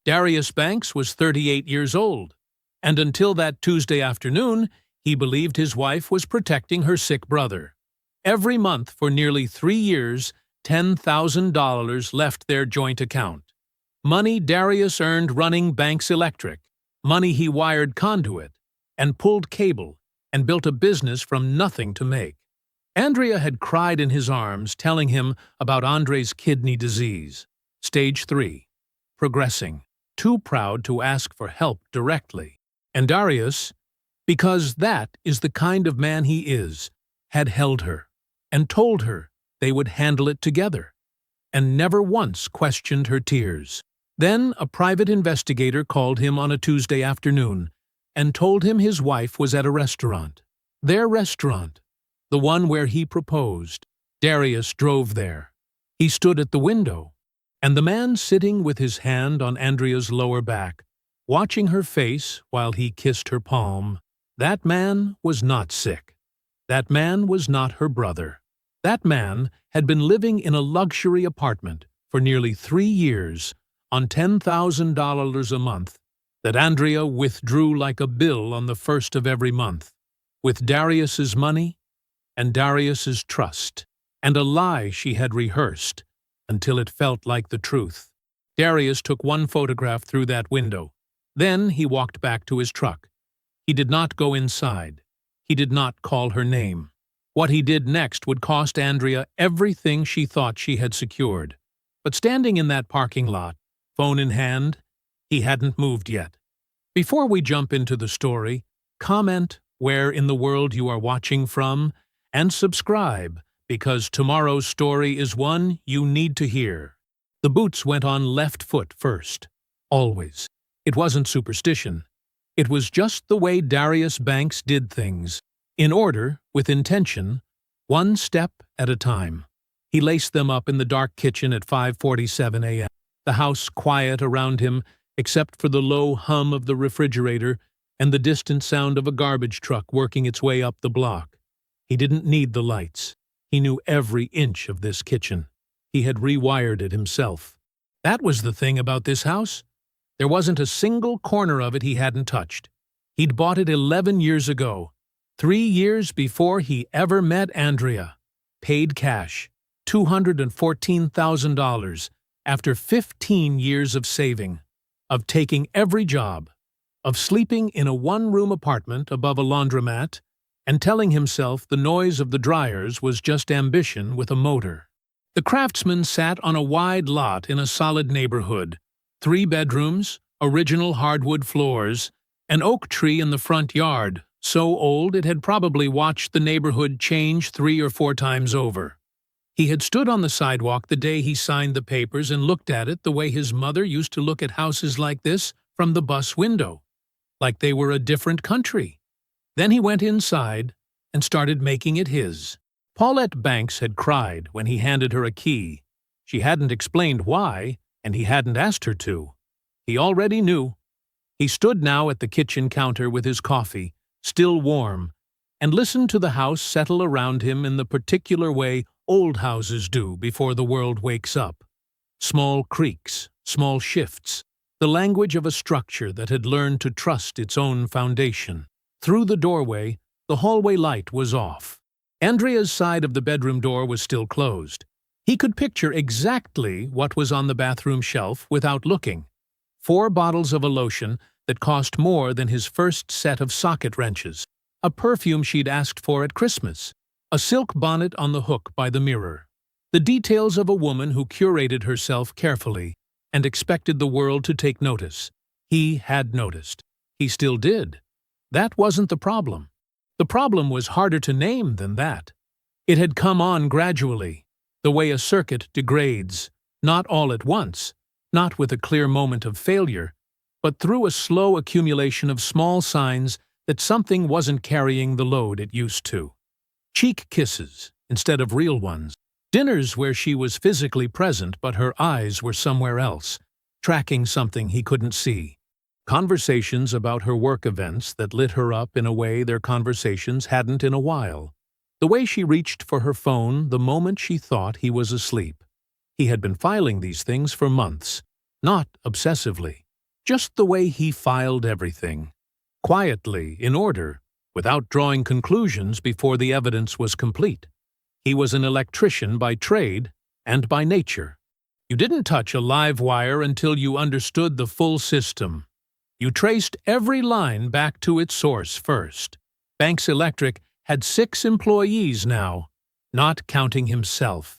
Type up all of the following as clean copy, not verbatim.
Darius Banks was 38 years old, and until that Tuesday afternoon, he believed his wife was protecting her sick brother. Every month for nearly 3 years, $10,000 left their joint account. Money Darius earned running Banks Electric, money he wired conduit, and pulled cable, and built a business from nothing to make. Andrea had cried in his arms, telling him about Andre's kidney disease. Stage 3. Progressing. Too proud to ask for help directly. And Darius, because that is the kind of man he is, had held her, and told her they would handle it together, and never once questioned her tears. Then a private investigator called him on a Tuesday afternoon and told him his wife was at a restaurant. Their restaurant, the one where he proposed. Darius drove there. He stood at the window, and the man sitting with his hand on Andrea's lower back, watching her face while he kissed her palm, that man was not sick. That man was not her brother. That man had been living in a luxury apartment for nearly 3 years on $10,000 a month that Andrea withdrew like a bill on the first of every month, with Darius's money and Darius's trust, and a lie she had rehearsed until it felt like the truth. Darius took one photograph through that window. Then he walked back to his truck. He did not go inside. He did not call her name. What he did next would cost Andrea everything she thought she had secured. But standing in that parking lot, phone in hand, he hadn't moved yet. Before we jump into the story, comment where in the world you are watching from, and subscribe, because tomorrow's story is one you need to hear. The boots went on left foot first. Always. It wasn't superstition. It was just the way Darius Banks did things. In order, with intention, one step at a time. He laced them up in the dark kitchen at 5:47 a.m. The house quiet around him, except for the low hum of the refrigerator and the distant sound of a garbage truck working its way up the block. He didn't need the lights. He knew every inch of this kitchen. He had rewired it himself. That was the thing about this house. There wasn't a single corner of it he hadn't touched. He'd bought it 11 years ago, 3 years before he ever met Andrea. Paid cash, $214,000, after 15 years of saving, of taking every job, of sleeping in a one-room apartment above a laundromat, and telling himself the noise of the dryers was just ambition with a motor. The craftsman sat on a wide lot in a solid neighborhood. 3 bedrooms, original hardwood floors, an oak tree in the front yard, so old it had probably watched the neighborhood change 3 or 4 times over. He had stood on the sidewalk the day he signed the papers and looked at it the way his mother used to look at houses like this from the bus window, like they were a different country. Then he went inside and started making it his. Paulette Banks had cried when he handed her a key. She hadn't explained why, and he hadn't asked her to. He already knew. He stood now at the kitchen counter with his coffee, still warm, and listened to the house settle around him in the particular way old houses do before the world wakes up. Small creaks, small shifts, the language of a structure that had learned to trust its own foundation. Through the doorway, the hallway light was off. Andrea's side of the bedroom door was still closed. He could picture exactly what was on the bathroom shelf without looking. 4 bottles of a lotion that cost more than his first set of socket wrenches, a perfume she'd asked for at Christmas, a silk bonnet on the hook by the mirror. The details of a woman who curated herself carefully and expected the world to take notice. He had noticed. He still did. That wasn't the problem. The problem was harder to name than that. It had come on gradually, the way a circuit degrades, not all at once, not with a clear moment of failure, but through a slow accumulation of small signs that something wasn't carrying the load it used to. Cheek kisses instead of real ones. Dinners where she was physically present but her eyes were somewhere else, tracking something he couldn't see. Conversations about her work events that lit her up in a way their conversations hadn't in a while. The way she reached for her phone the moment she thought he was asleep. He had been filing these things for months, not obsessively, Just the way he filed everything. Quietly, in order, without drawing conclusions before the evidence was complete. He was an electrician by trade and by nature. You didn't touch a live wire until you understood the full system. You traced every line back to its source first. Banks Electric had 6 employees now, not counting himself.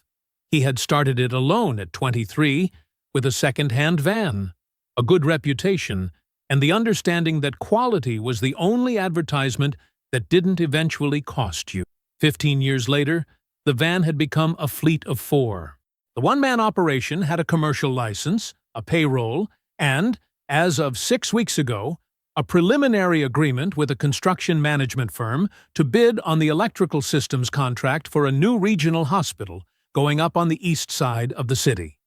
He had started it alone at 23, with a second-hand van, a good reputation, and the understanding that quality was the only advertisement that didn't eventually cost you. 15 years later, the van had become a fleet of 4. The one-man operation had a commercial license, a payroll, and, as of 6 weeks ago, a preliminary agreement with a construction management firm to bid on the electrical systems contract for a new regional hospital going up on the east side of the city.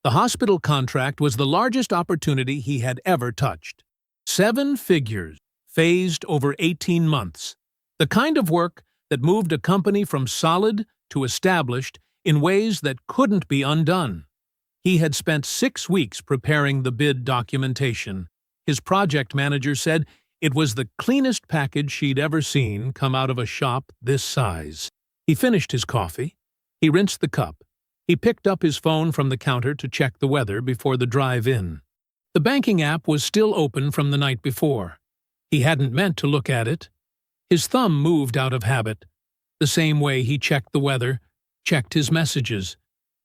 The hospital contract was the largest opportunity he had ever touched. 7 figures, phased over 18 months. The kind of work that moved a company from solid to established in ways that couldn't be undone. He had spent 6 weeks preparing the bid documentation. His project manager said it was the cleanest package she'd ever seen come out of a shop this size. He finished his coffee. He rinsed the cup. He picked up his phone from the counter to check the weather before the drive in. The banking app was still open from the night before. He hadn't meant to look at it. His thumb moved out of habit, the same way he checked the weather, checked his messages,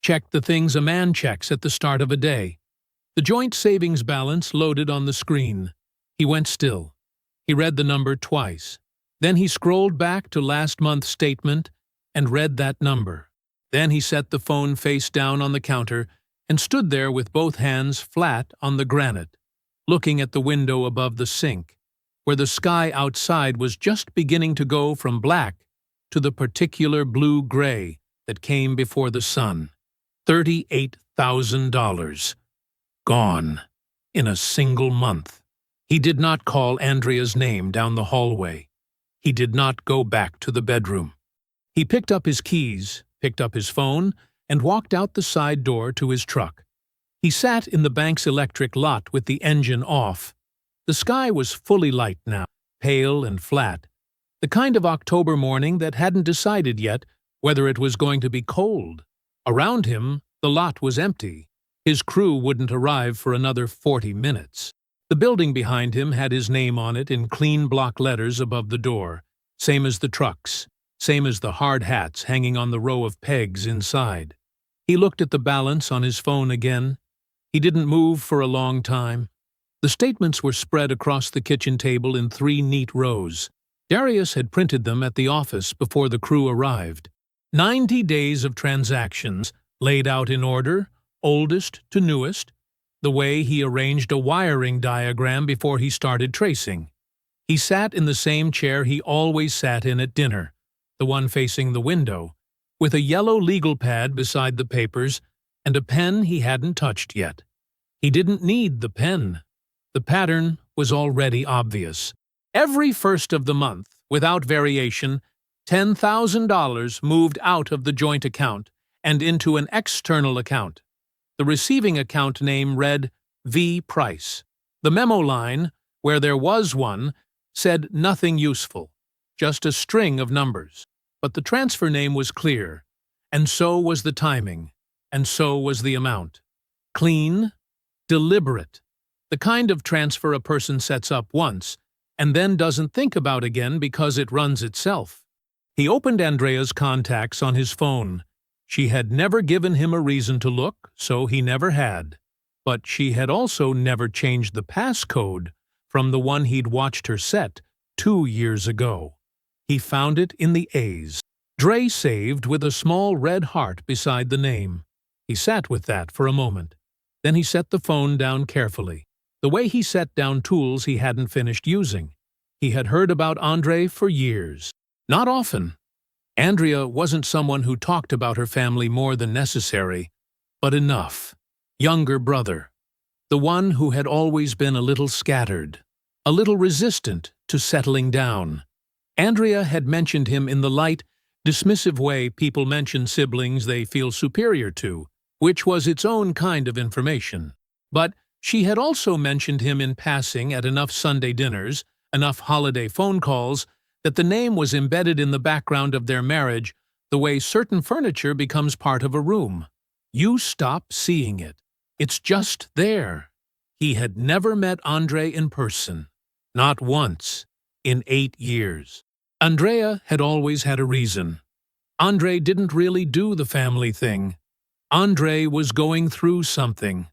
checked the things a man checks at the start of a day. The joint savings balance loaded on the screen. He went still. He read the number twice. Then he scrolled back to last month's statement and read that number. Then he set the phone face down on the counter and stood there with both hands flat on the granite, looking at the window above the sink, where the sky outside was just beginning to go from black to the particular blue-gray that came before the sun. $38,000. Gone. In a single month. He did not call Andrea's name down the hallway. He did not go back to the bedroom. He picked up his keys, picked up his phone, and walked out the side door to his truck. He sat in the Banks Electric lot with the engine off. The sky was fully light now, pale and flat, the kind of October morning that hadn't decided yet whether it was going to be cold. Around him, the lot was empty. His crew wouldn't arrive for another 40 minutes. The building behind him had his name on it in clean block letters above the door, same as the trucks, same as the hard hats hanging on the row of pegs inside. He looked at the balance on his phone again. He didn't move for a long time. The statements were spread across the kitchen table in 3 neat rows. Darius had printed them at the office before the crew arrived. 90 days of transactions, laid out in order, oldest to newest, the way he arranged a wiring diagram before he started tracing. He sat in the same chair he always sat in at dinner, the one facing the window, with a yellow legal pad beside the papers and a pen he hadn't touched yet. He didn't need the pen. The pattern was already obvious. Every first of the month, without variation, $10,000 moved out of the joint account and into an external account. The receiving account name read V. Price. The memo line, where there was one, said nothing useful, just a string of numbers. But the transfer name was clear, and so was the timing, and so was the amount. Clean, deliberate, the kind of transfer a person sets up once and then doesn't think about again because it runs itself. He opened Andrea's contacts on his phone. She had never given him a reason to look, so he never had. But she had also never changed the passcode from the one he'd watched her set 2 years ago. He found it in the A's. Dre saved with a small red heart beside the name. He sat with that for a moment. Then he set the phone down carefully, the way he set down tools he hadn't finished using. He had heard about Andre for years. Not often. Andrea wasn't someone who talked about her family more than necessary, but enough. Younger brother. The one who had always been a little scattered, a little resistant to settling down. Andrea had mentioned him in the light, dismissive way people mention siblings they feel superior to, which was its own kind of information. But She had also mentioned him in passing at enough Sunday dinners, enough holiday phone calls, that the name was embedded in the background of their marriage the way certain furniture becomes part of a room. You stop seeing it. It's just there. He had never met Andrei in person. Not once. In 8 years. Andrea had always had a reason. Andrei didn't really do the family thing. Andrei was going through something.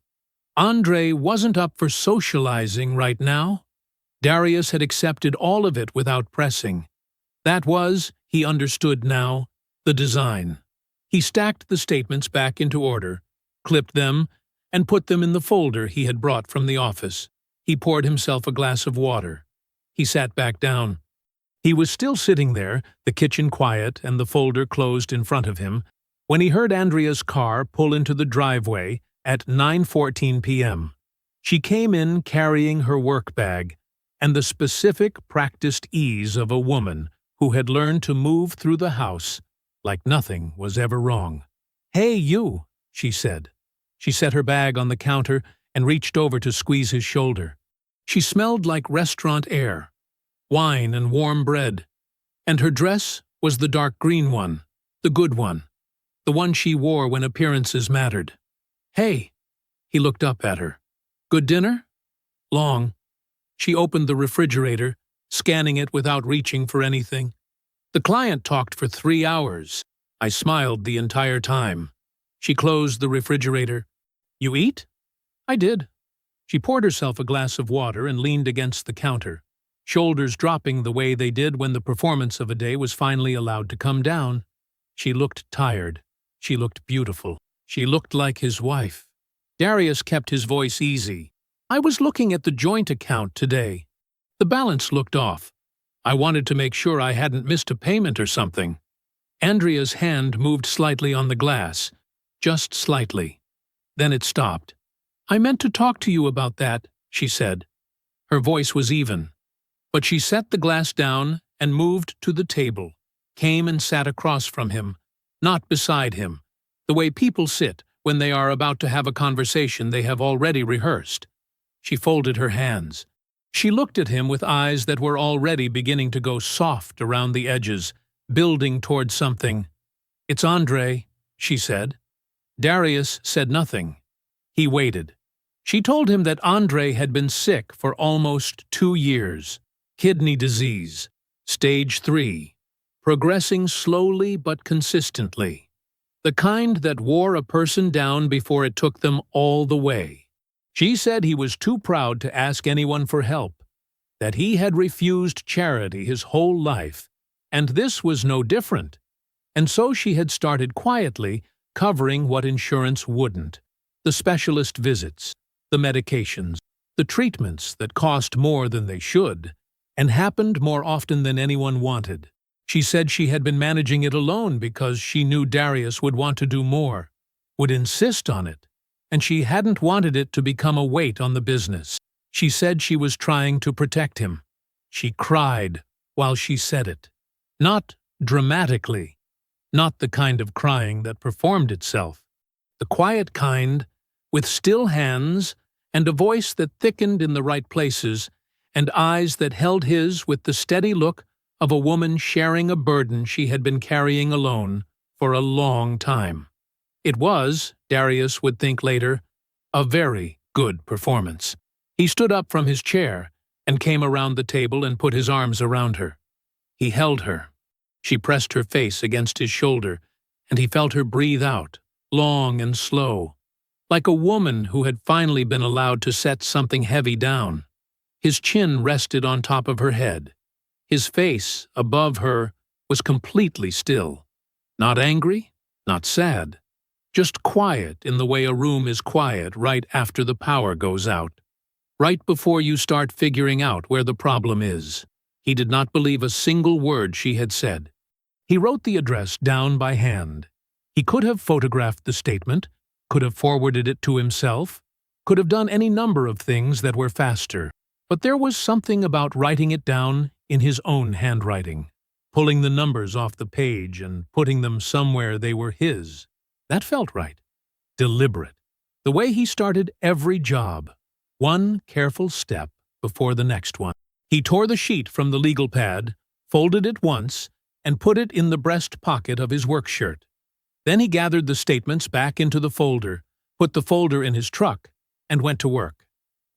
Andrei wasn't up for socializing right now. Darius had accepted all of it without pressing. That was, he understood now, the design. He stacked the statements back into order, clipped them, and put them in the folder he had brought from the office. He poured himself a glass of water. He sat back down. He was still sitting there, the kitchen quiet and the folder closed in front of him, when he heard Andrea's car pull into the driveway at 9:14 p.m. She came in carrying her work bag and the specific, practiced ease of a woman who had learned to move through the house like nothing was ever wrong. "Hey, you," she said. She set her bag on the counter and reached over to squeeze his shoulder. She smelled like restaurant air, wine and warm bread, and her dress was the dark green one, the good one, the one she wore when appearances mattered. "Hey," he looked up at her. "Good dinner?" "Long." She opened the refrigerator, scanning it without reaching for anything. "The client talked for 3 hours. I smiled the entire time." She closed the refrigerator. "You eat?" "I did." She poured herself a glass of water and leaned against the counter, shoulders dropping the way they did when the performance of a day was finally allowed to come down. She looked tired. She looked beautiful. She looked like his wife. Darius kept his voice easy. "I was looking at the joint account today. The balance looked off. I wanted to make sure I hadn't missed a payment or something." Andrea's hand moved slightly on the glass, just slightly. Then it stopped. "I meant to talk to you about that," she said. Her voice was even. But she set the glass down and moved to the table, came and sat across from him, not beside him, the way people sit when they are about to have a conversation they have already rehearsed. She folded her hands. She looked at him with eyes that were already beginning to go soft around the edges, building toward something. "It's Andrei," she said. Darius said nothing. He waited. She told him that Andrei had been sick for almost 2 years. Kidney disease, stage 3, progressing slowly but consistently. The kind that wore a person down before it took them all the way. She said he was too proud to ask anyone for help, that he had refused charity his whole life, and this was no different. And so she had started quietly covering what insurance wouldn't: the specialist visits, the medications, the treatments that cost more than they should, and happened more often than anyone wanted. She said she had been managing it alone because she knew Darius would want to do more, would insist on it, and she hadn't wanted it to become a weight on the business. She said she was trying to protect him. She cried while she said it. Not dramatically, not the kind of crying that performed itself. The quiet kind, with still hands and a voice that thickened in the right places, and eyes that held his with the steady look of a woman sharing a burden she had been carrying alone for a long time. It was, Darius would think later, a very good performance. He stood up from his chair and came around the table and put his arms around her. He held her. She pressed her face against his shoulder, and he felt her breathe out, long and slow, like a woman who had finally been allowed to set something heavy down. His chin rested on top of her head. His face, above her, was completely still. Not angry, not sad. Just quiet in the way a room is quiet right after the power goes out. Right before you start figuring out where the problem is. He did not believe a single word she had said. He wrote the address down by hand. He could have photographed the statement, could have forwarded it to himself, could have done any number of things that were faster. But there was something about writing it down in his own handwriting, pulling the numbers off the page and putting them somewhere they were his. That felt right. Deliberate. The way he started every job. one careful step before the next one. He tore the sheet from the legal pad, folded it once, and put it in the breast pocket of his work shirt. Then he gathered the statements back into the folder, put the folder in his truck, and went to work.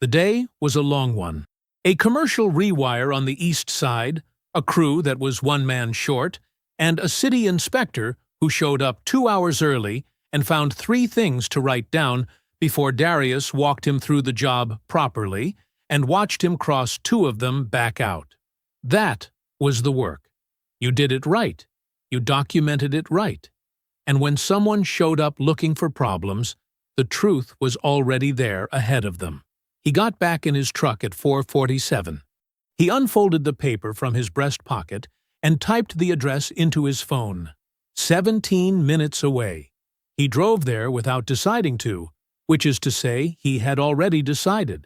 The day was a long one. A commercial rewire on the east side, a crew that was one man short, and a city inspector who showed up 2 hours early and found 3 things to write down before Darius walked him through the job properly and watched him cross 2 of them back out. That was the work. You did it right. You documented it right. And when someone showed up looking for problems, the truth was already there ahead of them. He got back in his truck at 4:47. He unfolded the paper from his breast pocket and typed the address into his phone. 17 minutes away. He drove there without deciding to, which is to say, he had already decided.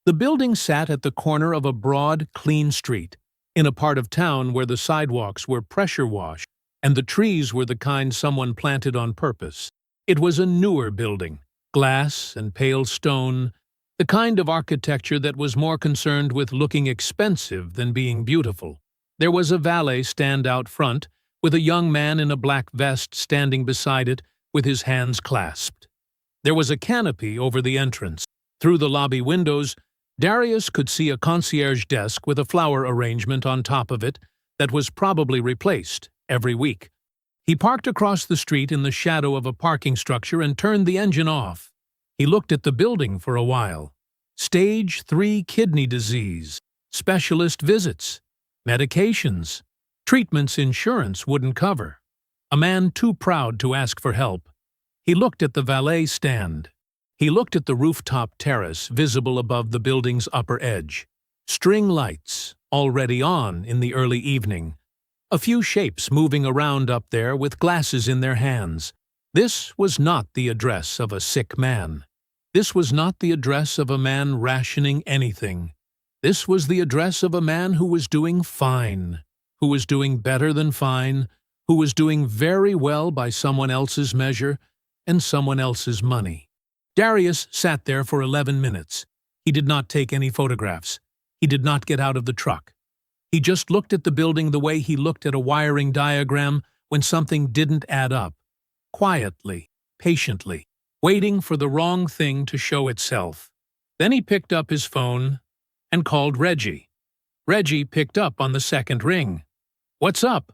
The building sat at the corner of a broad, clean street, in a part of town where the sidewalks were pressure washed and the trees were the kind someone planted on purpose. It was a newer building, glass and pale stone, the kind of architecture that was more concerned with looking expensive than being beautiful. There was a valet stand out front, with a young man in a black vest standing beside it with his hands clasped. There was a canopy over the entrance. Through the lobby windows, Darius could see a concierge desk with a flower arrangement on top of it that was probably replaced every week. He parked across the street in the shadow of a parking structure and turned the engine off. He looked at the building for a while. Stage 3 kidney disease, specialist visits, medications, treatments insurance wouldn't cover. A man too proud to ask for help. He looked at the valet stand. He looked at the rooftop terrace visible above the building's upper edge. String lights, already on in the early evening. A few shapes moving around up there with glasses in their hands. This was not the address of a sick man. This was not the address of a man rationing anything. This was the address of a man who was doing fine, who was doing better than fine, who was doing very well by someone else's measure and someone else's money. Darius sat there for 11 minutes. He did not take any photographs. He did not get out of the truck. He just looked at the building the way he looked at a wiring diagram when something didn't add up. Quietly, patiently, waiting for the wrong thing to show itself. Then he picked up his phone and called Reggie. Reggie picked up on the second ring. "What's up?"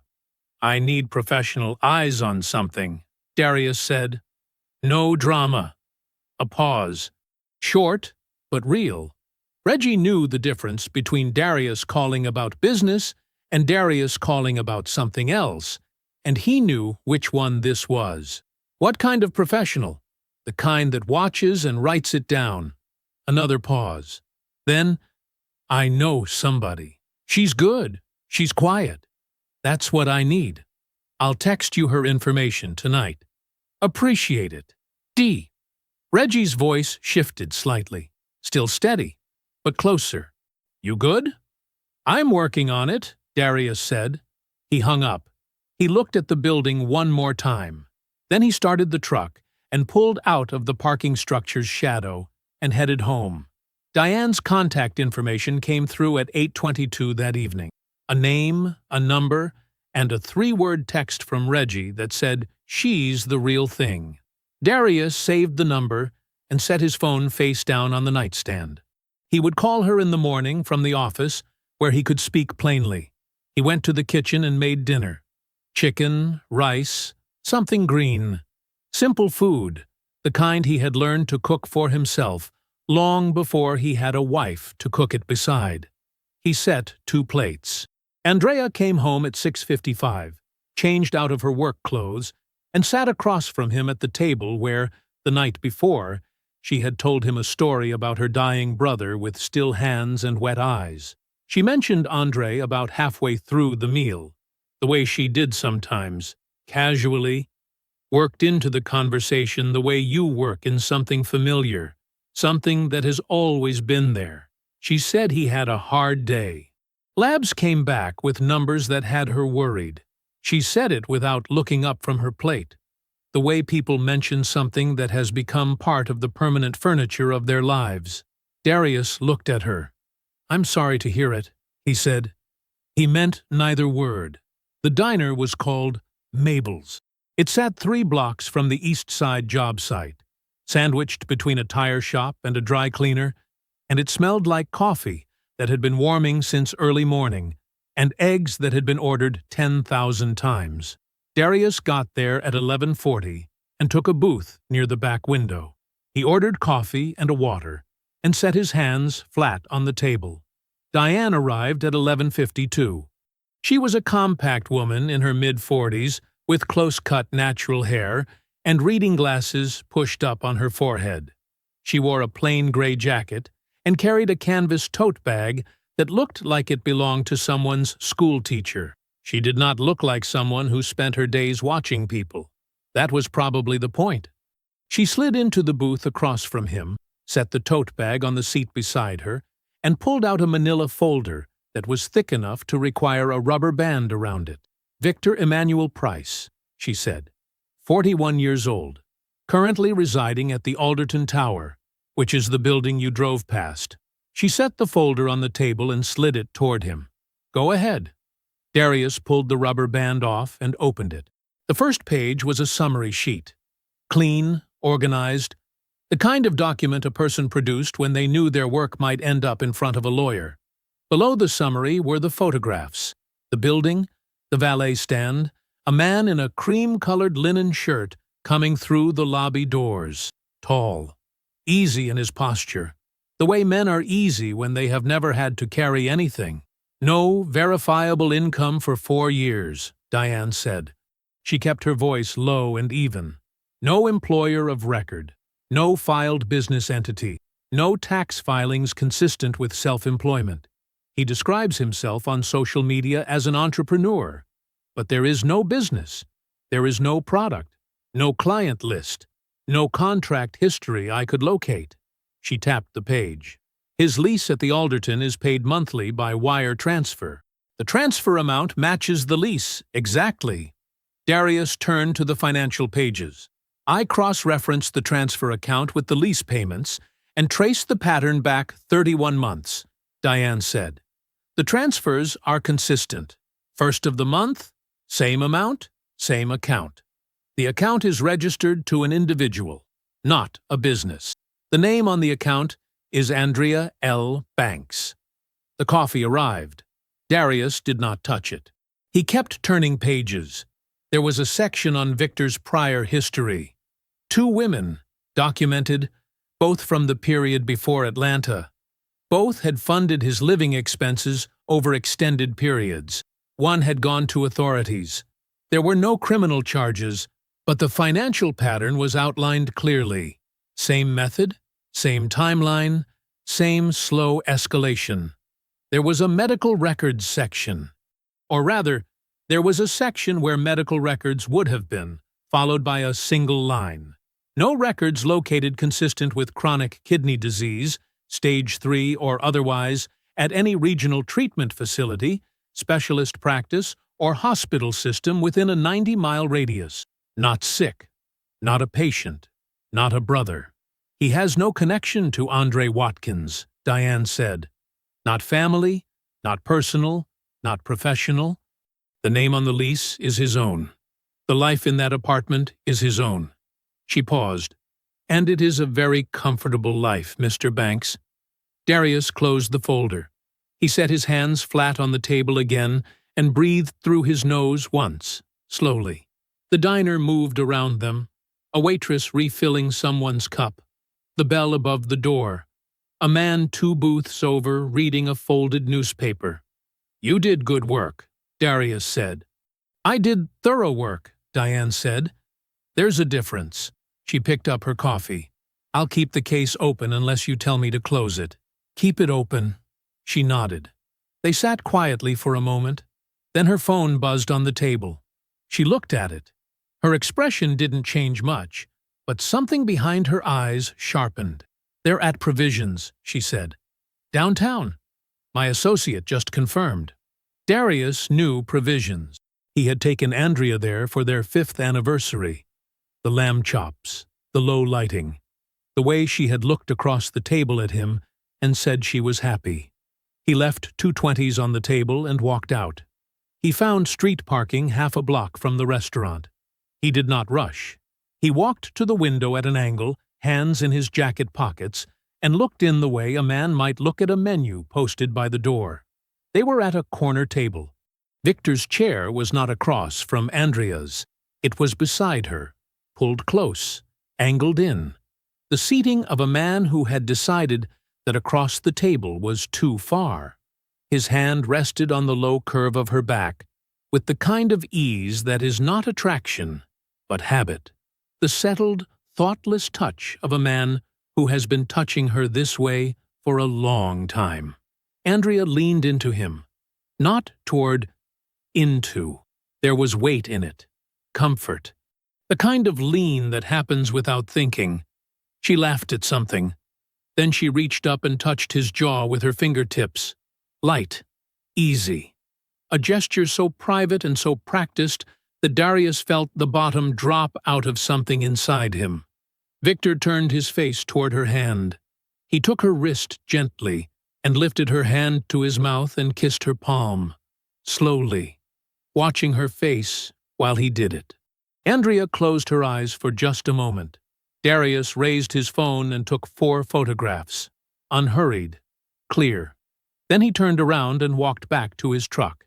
"I need professional eyes on something," Darius said. "No drama." A pause. Short, but real. Reggie knew the difference between Darius calling about business and Darius calling about something else, and he knew which one this was. "What kind of professional?" "The kind that watches and writes it down." Another pause. Then, "I know somebody. She's good. She's quiet. That's what I need. I'll text you her information tonight. Appreciate it. D." Reggie's voice shifted slightly, still steady, but closer. "You good?" "I'm working on it," Darius said. He hung up. He looked at the building one more time. Then he started the truck and pulled out of the parking structure's shadow and headed home. Diane's contact information came through at 8:22 that evening. A name, a number, and a 3-word text from Reggie that said, "She's the real thing." Darius saved the number and set his phone face down on the nightstand. He would call her in the morning from the office, where he could speak plainly. He went to the kitchen and made dinner. Chicken, rice, something green. Simple food, the kind he had learned to cook for himself, long before he had a wife to cook it beside. He set 2 plates. Andrea came home at 6:55, changed out of her work clothes, and sat across from him at the table where, the night before, she had told him a story about her dying brother with still hands and wet eyes. She mentioned Andre about halfway through the meal, the way she did sometimes, casually, worked into the conversation the way you work in something familiar, something that has always been there. She said he had a hard day. Labs came back with numbers that had her worried. She said it without looking up from her plate. The way people mention something that has become part of the permanent furniture of their lives. Darius looked at her. "I'm sorry to hear it," he said. He meant neither word. The diner was called Mabel's. It sat 3 blocks from the East Side job site, sandwiched between a tire shop and a dry cleaner, and it smelled like coffee that had been warming since early morning, and eggs that had been ordered 10,000 times. Darius got there at 11:40 and took a booth near the back window. He ordered coffee and a water, and set his hands flat on the table. Diane arrived at 11:52. She was a compact woman in her mid-40s, with close-cut natural hair and reading glasses pushed up on her forehead. She wore a plain gray jacket and carried a canvas tote bag that looked like it belonged to someone's school teacher. She did not look like someone who spent her days watching people. That was probably the point. She slid into the booth across from him, set the tote bag on the seat beside her, and pulled out a manila folder that was thick enough to require a rubber band around it. "Victor Emmanuel Price," she said, 41 years old, currently residing at the Alderton Tower, which is the building you drove past. She set the folder on the table and slid it toward him. "Go ahead." Darius pulled the rubber band off and opened it. The first page was a summary sheet. Clean, organized, the kind of document a person produced when they knew their work might end up in front of a lawyer. Below the summary were the photographs, the building, the valet stand, a man in a cream-colored linen shirt coming through the lobby doors, tall, easy in his posture, the way men are easy when they have never had to carry anything. "No verifiable income for 4 years," Diane said. She kept her voice low and even. "No employer of record, no filed business entity, no tax filings consistent with self-employment. He describes himself on social media as an entrepreneur, but there is no business, there is no product, no client list, no contract history I could locate." She tapped the page. "His lease at the Alderton is paid monthly by wire transfer. The transfer amount matches the lease exactly." Darius turned to the financial pages. "I cross-referenced the transfer account with the lease payments and traced the pattern back 31 months, Diane said. "The transfers are consistent. First of the month, same amount, same account. The account is registered to an individual, not a business. The name on the account is Andrea L. Banks." The coffee arrived. Darius did not touch it. He kept turning pages. There was a section on Victor's prior history. 2 women, documented, both from the period before Atlanta. Both had funded his living expenses over extended periods. One had gone to authorities. There were no criminal charges, but the financial pattern was outlined clearly. Same method, same timeline, same slow escalation. There was a medical records section. Or rather, there was a section where medical records would have been, followed by a single line. No records located consistent with chronic kidney disease, stage 3 or otherwise, at any regional treatment facility, specialist practice, or hospital system within a 90-mile radius. Not sick, not a patient, not a brother. "He has no connection to Andre Watkins," Diane said. "Not family, not personal, not professional. The name on the lease is his own. The life in that apartment is his own." She paused. "And it is a very comfortable life, Mr. Banks." Darius closed the folder. He set his hands flat on the table again and breathed through his nose once, slowly. The diner moved around them, a waitress refilling someone's cup, the bell above the door, a man 2 booths over reading a folded newspaper. "You did good work," Darius said. "I did thorough work," Diane said. "There's a difference." She picked up her coffee. "I'll keep the case open unless you tell me to close it." "Keep it open." She nodded. They sat quietly for a moment. Then her phone buzzed on the table. She looked at it. Her expression didn't change much, but something behind her eyes sharpened. "They're at Provisions," she said. "Downtown. My associate just confirmed." Darius knew Provisions. He had taken Andrea there for their 5th anniversary. The lamb chops, the low lighting, the way she had looked across the table at him and said she was happy. He left 2 20s on the table and walked out. He found street parking half a block from the restaurant. He did not rush. He walked to the window at an angle, hands in his jacket pockets, and looked in the way a man might look at a menu posted by the door. They were at a corner table. Victor's chair was not across from Andrea's. It was beside her, pulled close, angled in. The seating of a man who had decided that across the table was too far. His hand rested on the low curve of her back, with the kind of ease that is not attraction, but habit. The settled, thoughtless touch of a man who has been touching her this way for a long time. Andrea leaned into him. Not toward, into. There was weight in it. Comfort. The kind of lean that happens without thinking. She laughed at something. Then she reached up and touched his jaw with her fingertips. Light. Easy. A gesture so private and so practiced that Darius felt the bottom drop out of something inside him. Victor turned his face toward her hand. He took her wrist gently and lifted her hand to his mouth and kissed her palm, slowly, watching her face while he did it. Andrea closed her eyes for just a moment. Darius raised his phone and took 4 photographs, unhurried, clear. Then he turned around and walked back to his truck.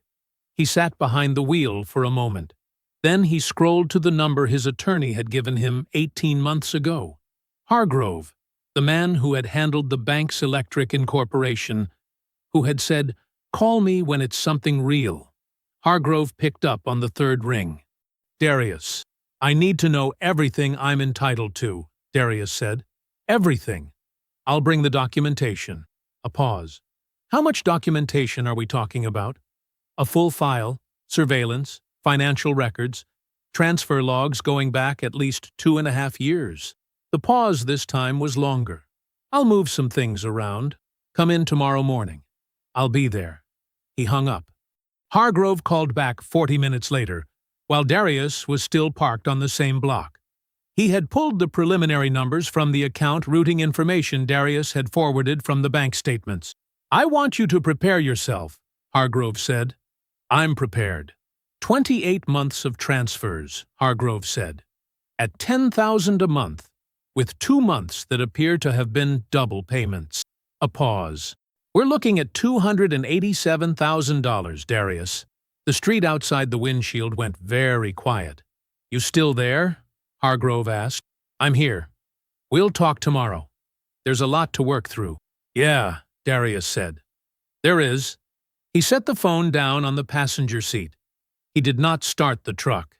He sat behind the wheel for a moment. Then he scrolled to the number his attorney had given him 18 months ago. Hargrove, the man who had handled the Banks Electric Incorporation, who had said, "Call me when it's something real." Hargrove picked up on the 3rd ring. "Darius, I need to know everything I'm entitled to," Darius said. "Everything. I'll bring the documentation." A pause. "How much documentation are we talking about?" "A full file, surveillance, financial records, transfer logs going back at least 2.5 years. The pause this time was longer. "I'll move some things around. Come in tomorrow morning. I'll be there." He hung up. Hargrove called back 40 minutes later, while Darius was still parked on the same block. He had pulled the preliminary numbers from the account routing information Darius had forwarded from the bank statements. "I want you to prepare yourself," Hargrove said. "I'm prepared." 28 months of transfers, Hargrove said, at $10,000 a month, with 2 months that appear to have been double payments. A pause. "We're looking at $287,000, Darius." The street outside the windshield went very quiet. "You still there?" Hargrove asked. "I'm here. We'll talk tomorrow. There's a lot to work through." "Yeah," Darius said. "There is." He set the phone down on the passenger seat. He did not start the truck.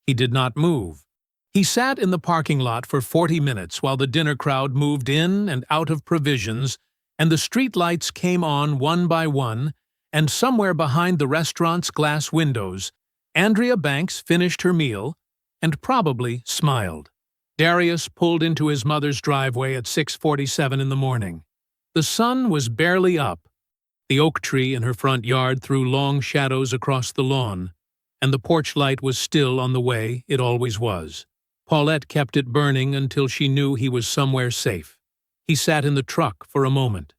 He did not move. He sat in the parking lot for 40 minutes while the dinner crowd moved in and out of provisions, and the street lights came on one by one, and somewhere behind the restaurant's glass windows, Andrea Banks finished her meal and probably smiled. Darius pulled into his mother's driveway at 6:47 in the morning. The sun was barely up. The oak tree in her front yard threw long shadows across the lawn, and the porch light was still on the way it always was. Paulette kept it burning until she knew he was somewhere safe. He sat in the truck for a moment.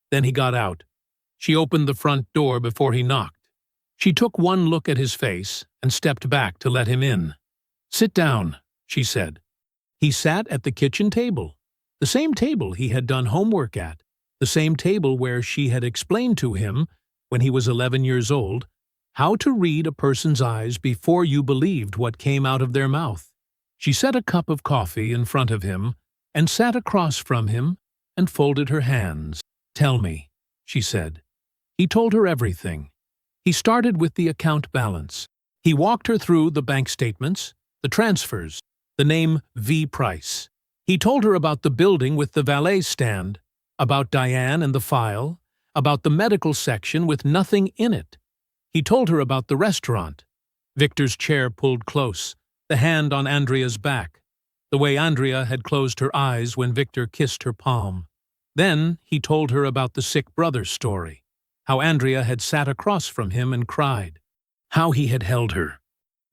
Then he got out. She opened the front door before he knocked. She took one look at his face and stepped back to let him in. "Sit down," she said. He sat at the kitchen table, the same table he had done homework at, the same table where she had explained to him, when he was 11 years old, how to read a person's eyes before you believed what came out of their mouth. She set a cup of coffee in front of him and sat across from him and folded her hands. "Tell me," she said. He told her everything. He started with the account balance. He walked her through the bank statements, the transfers, the name V. Price. He told her about the building with the valet stand, about Diane and the file, about the medical section with nothing in it. He told her about the restaurant. Victor's chair pulled close, the hand on Andrea's back, the way Andrea had closed her eyes when Victor kissed her palm. Then he told her about the sick brother's story, how Andrea had sat across from him and cried, how he had held her,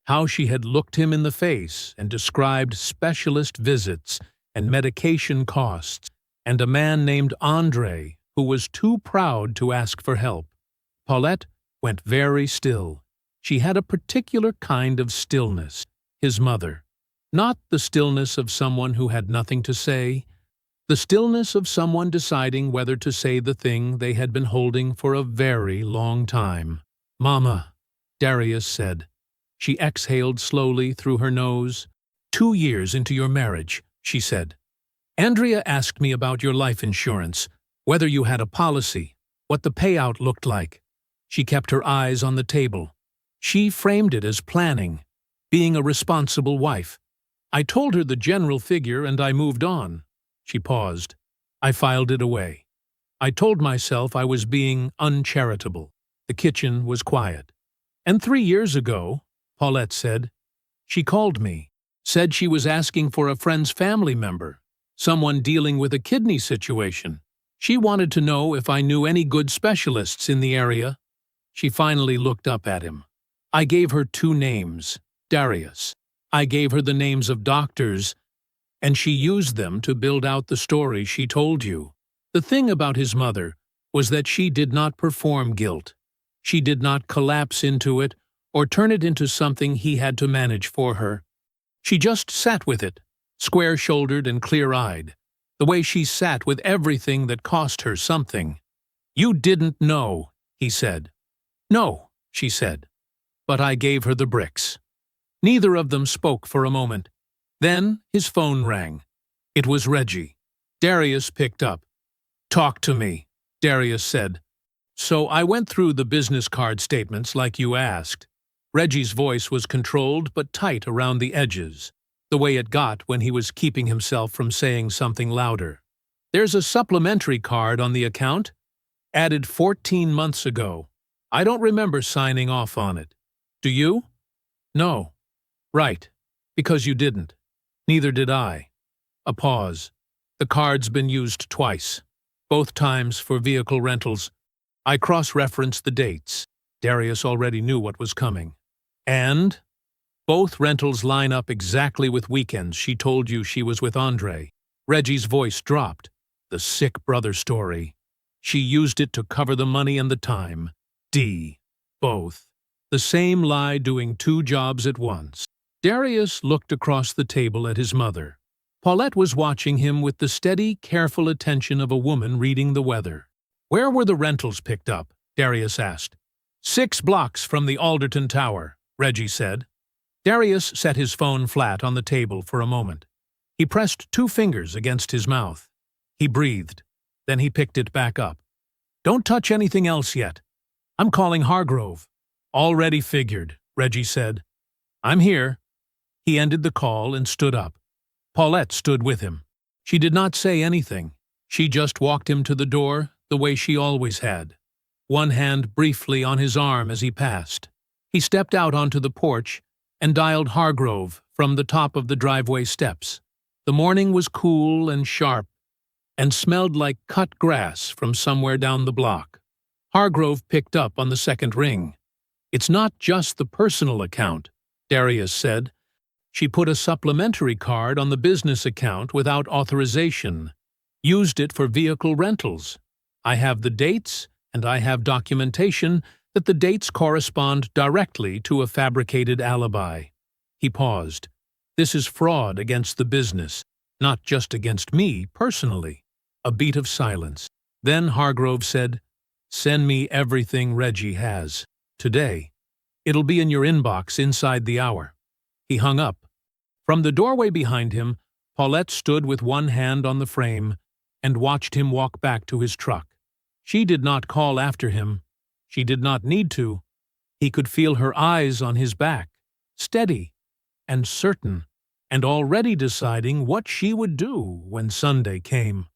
how she had looked him in the face and described specialist visits and medication costs, and a man named Andre who was too proud to ask for help. Paulette went very still. She had a particular kind of stillness, his mother. Not the stillness of someone who had nothing to say, the stillness of someone deciding whether to say the thing they had been holding for a very long time. "Mama," Darius said. She exhaled slowly through her nose. 2 years into your marriage," she said. "Andrea asked me about your life insurance, whether you had a policy, what the payout looked like." She kept her eyes on the table. She framed it as planning, being a responsible wife. "I told her the general figure and I moved on." She paused. I filed it away. I told myself I was being uncharitable. The kitchen was quiet. "And 3 years ago," Paulette said, "she called me, said she was asking for a friend's family member, someone dealing with a kidney situation. She wanted to know if I knew any good specialists in the area." She finally looked up at him. "I gave her 2 names, Darius. I gave her the names of doctors, and she used them to build out the story she told you. The thing about his mother was that she did not perform guilt. She did not collapse into it or turn it into something he had to manage for her. She just sat with it, square-shouldered and clear-eyed, the way she sat with everything that cost her something. "You didn't know," he said. "No," she said. "But I gave her the bricks." Neither of them spoke for a moment. Then his phone rang. It was Reggie. Darius picked up. "Talk to me," Darius said. "So I went through the business card statements like you asked." Reggie's voice was controlled but tight around the edges, the way it got when he was keeping himself from saying something louder. "There's a supplementary card on the account, added 14 months ago. I don't remember signing off on it. Do you?" "No." "Right, because you didn't. Neither did I." A pause. "The card's been used twice, both times for vehicle rentals." I cross-referenced the dates. Darius already knew what was coming. "And?" "Both rentals line up exactly with weekends she told you she was with Andre." Reggie's voice dropped. "The sick brother story. She used it to cover the money and the time. Both. The same lie doing 2 jobs at once." Darius looked across the table at his mother. Paulette was watching him with the steady, careful attention of a woman reading the weather. "Where were the rentals picked up?" Darius asked. 6 blocks from the Alderton Tower," Reggie said. Darius set his phone flat on the table for a moment. He pressed 2 fingers against his mouth. He breathed. Then he picked it back up. "Don't touch anything else yet. I'm calling Hargrove." "Already figured," Reggie said. "I'm here." He ended the call and stood up. Paulette stood with him. She did not say anything. She just walked him to the door the way she always had, one hand briefly on his arm as he passed. He stepped out onto the porch and dialed Hargrove from the top of the driveway steps. The morning was cool and sharp and smelled like cut grass from somewhere down the block. Hargrove picked up on the second ring. "It's not just the personal account," Darius said. "She put a supplementary card on the business account without authorization, used it for vehicle rentals. I have the dates, and I have documentation that the dates correspond directly to a fabricated alibi." He paused. "This is fraud against the business, not just against me personally." A beat of silence. Then Hargrove said, "Send me everything Reggie has. Today. It'll be in your inbox inside the hour." He hung up. From the doorway behind him, Paulette stood with one hand on the frame and watched him walk back to his truck. She did not call after him. She did not need to. He could feel her eyes on his back, steady and certain, and already deciding what she would do when Sunday came.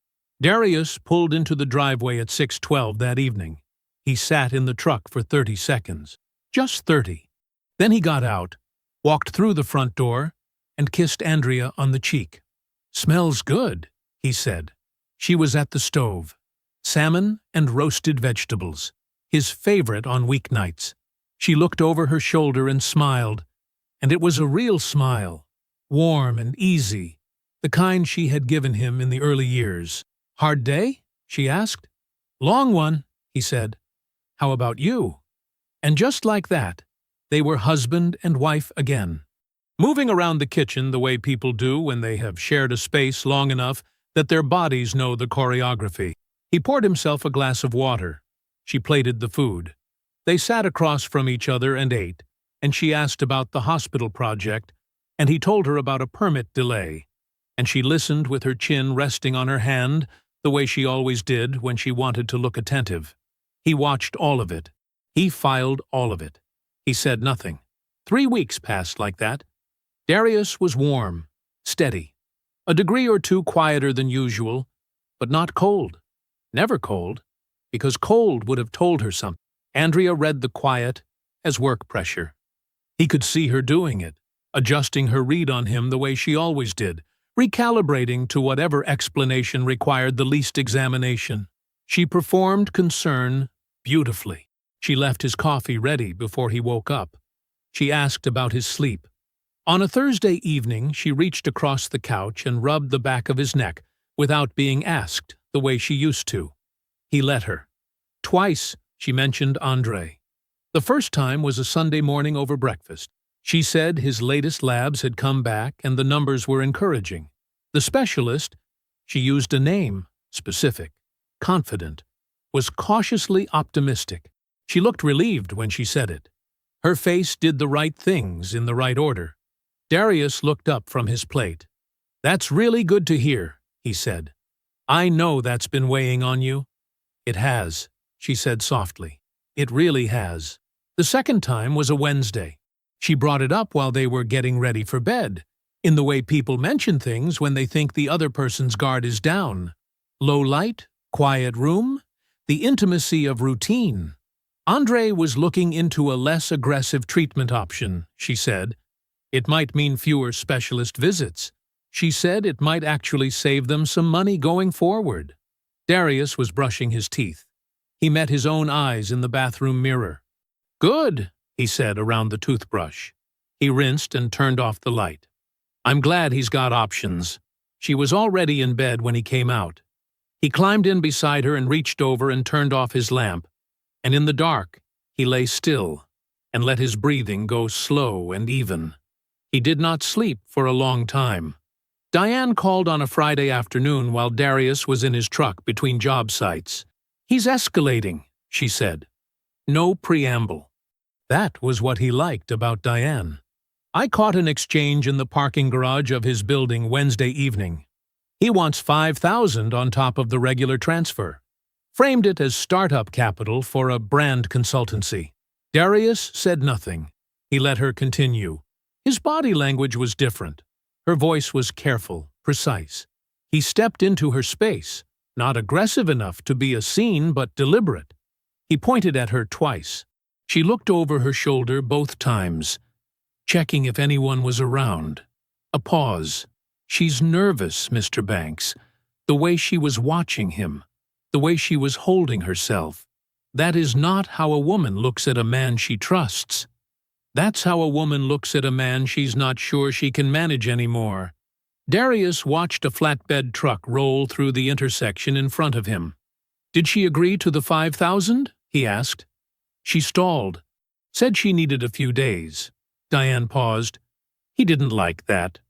Darius pulled into the driveway at 6:12 that evening. He sat in the truck for 30 seconds. Just 30. Then he got out, walked through the front door, and kissed Andrea on the cheek. "Smells good," he said. She was at the stove. Salmon and roasted vegetables, his favorite on weeknights. She looked over her shoulder and smiled, and it was a real smile, warm and easy, the kind she had given him in the early years. "Hard day?" she asked. Long one, he said. How about you? And just like that, they were husband and wife again. Moving around the kitchen the way people do when they have shared a space long enough that their bodies know the choreography. He poured himself a glass of water. She plated the food. They sat across from each other and ate, and she asked about the hospital project, and he told her about a permit delay, and she listened with her chin resting on her hand the way she always did when she wanted to look attentive. He watched all of it. He filed all of it. He said nothing. 3 weeks passed like that. Darius was warm, steady, a degree or two quieter than usual, but not cold. Never cold, because cold would have told her something. Andrea read the quiet as work pressure. He could see her doing it, adjusting her read on him the way she always did, recalibrating to whatever explanation required the least examination. She performed concern beautifully. She left his coffee ready before he woke up. She asked about his sleep. On a Thursday evening, she reached across the couch and rubbed the back of his neck without being asked the way she used to. He let her. Twice, she mentioned Andre. The first time was a Sunday morning over breakfast. She said his latest labs had come back and the numbers were encouraging. The specialist, she used a name, specific, confident, was cautiously optimistic. She looked relieved when she said it. Her face did the right things in the right order. Darius looked up from his plate. That's really good to hear, he said. I know that's been weighing on you. It has, she said softly. It really has. The second time was a Wednesday. She brought it up while they were getting ready for bed, in the way people mention things when they think the other person's guard is down. Low light, quiet room, the intimacy of routine. Andre was looking into a less aggressive treatment option, she said. It might mean fewer specialist visits. She said it might actually save them some money going forward. Darius was brushing his teeth. He met his own eyes in the bathroom mirror. Good, he said around the toothbrush. He rinsed and turned off the light. I'm glad he's got options. She was already in bed when he came out. He climbed in beside her and reached over and turned off his lamp. And in the dark, he lay still and let his breathing go slow and even. He did not sleep for a long time. Diane called on a Friday afternoon while Darius was in his truck between job sites. He's escalating, she said. No preamble. That was what he liked about Diane. I caught an exchange in the parking garage of his building Wednesday evening. He wants $5,000 on top of the regular transfer. Framed it as startup capital for a brand consultancy. Darius said nothing. He let her continue. His body language was different. Her voice was careful, precise. He stepped into her space, not aggressive enough to be a scene but deliberate. He pointed at her twice. She looked over her shoulder both times, checking if anyone was around. A pause. She's nervous, Mr. Banks. The way she was watching him, the way she was holding herself. That is not how a woman looks at a man she trusts. That's how a woman looks at a man she's not sure she can manage anymore. Darius watched a flatbed truck roll through the intersection in front of him. Did she agree to the $5,000? He asked. She stalled. Said she needed a few days. Diane paused. He didn't like that.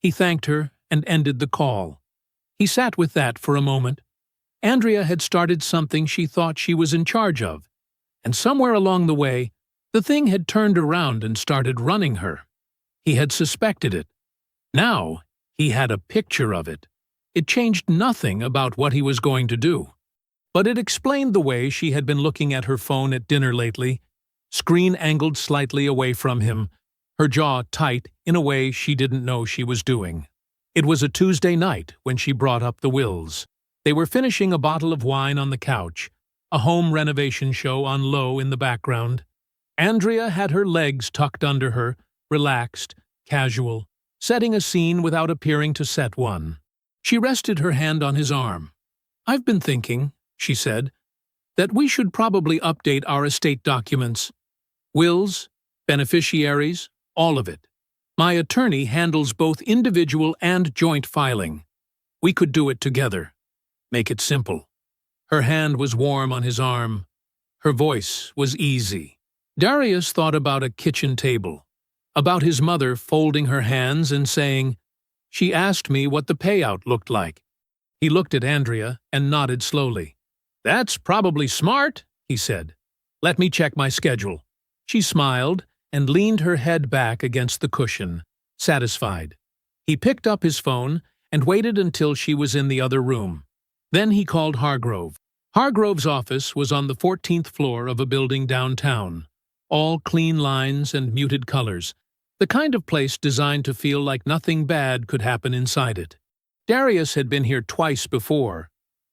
He thanked her and ended the call. He sat with that for a moment. Andrea had started something she thought she was in charge of, and somewhere along the way, the thing had turned around and started running her. He had suspected it. Now, he had a picture of it. It changed nothing about what he was going to do. But it explained the way she had been looking at her phone at dinner lately, screen angled slightly away from him, her jaw tight in a way she didn't know she was doing. It was a Tuesday night when she brought up the Wills. They were finishing a bottle of wine on the couch, a home renovation show on low in the background. Andrea had her legs tucked under her, relaxed, casual, setting a scene without appearing to set one. She rested her hand on his arm. I've been thinking, she said, that we should probably update our estate documents. Wills, beneficiaries, all of it. My attorney handles both individual and joint filing. We could do it together. Make it simple. Her hand was warm on his arm. Her voice was easy. Darius thought about a kitchen table, about his mother folding her hands and saying, "She asked me what the payout looked like." He looked at Andrea and nodded slowly. "That's probably smart," he said. "Let me check my schedule." She smiled and leaned her head back against the cushion, satisfied. He picked up his phone and waited until she was in the other room. Then he called Hargrove. Hargrove's office was on the 14th floor of a building downtown, all clean lines and muted colors, the kind of place designed to feel like nothing bad could happen inside it. Darius had been here twice before,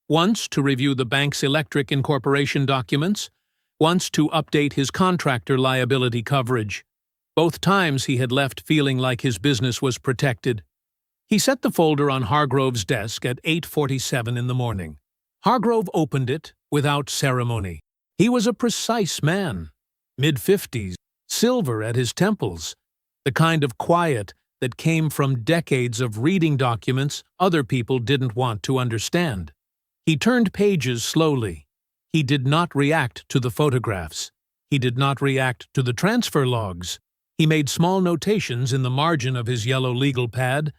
once to review the bank's electric incorporation documents, once to update his contractor liability coverage. Both times he had left feeling like his business was protected. He set the folder on Hargrove's desk at 8:47 in the morning. Hargrove opened it without ceremony. He was a precise man, mid-50s, silver at his temples, the kind of quiet that came from decades of reading documents other people didn't want to understand. He turned pages slowly. He did not react to the photographs. He did not react to the transfer logs. He made small notations in the margin of his yellow legal pad,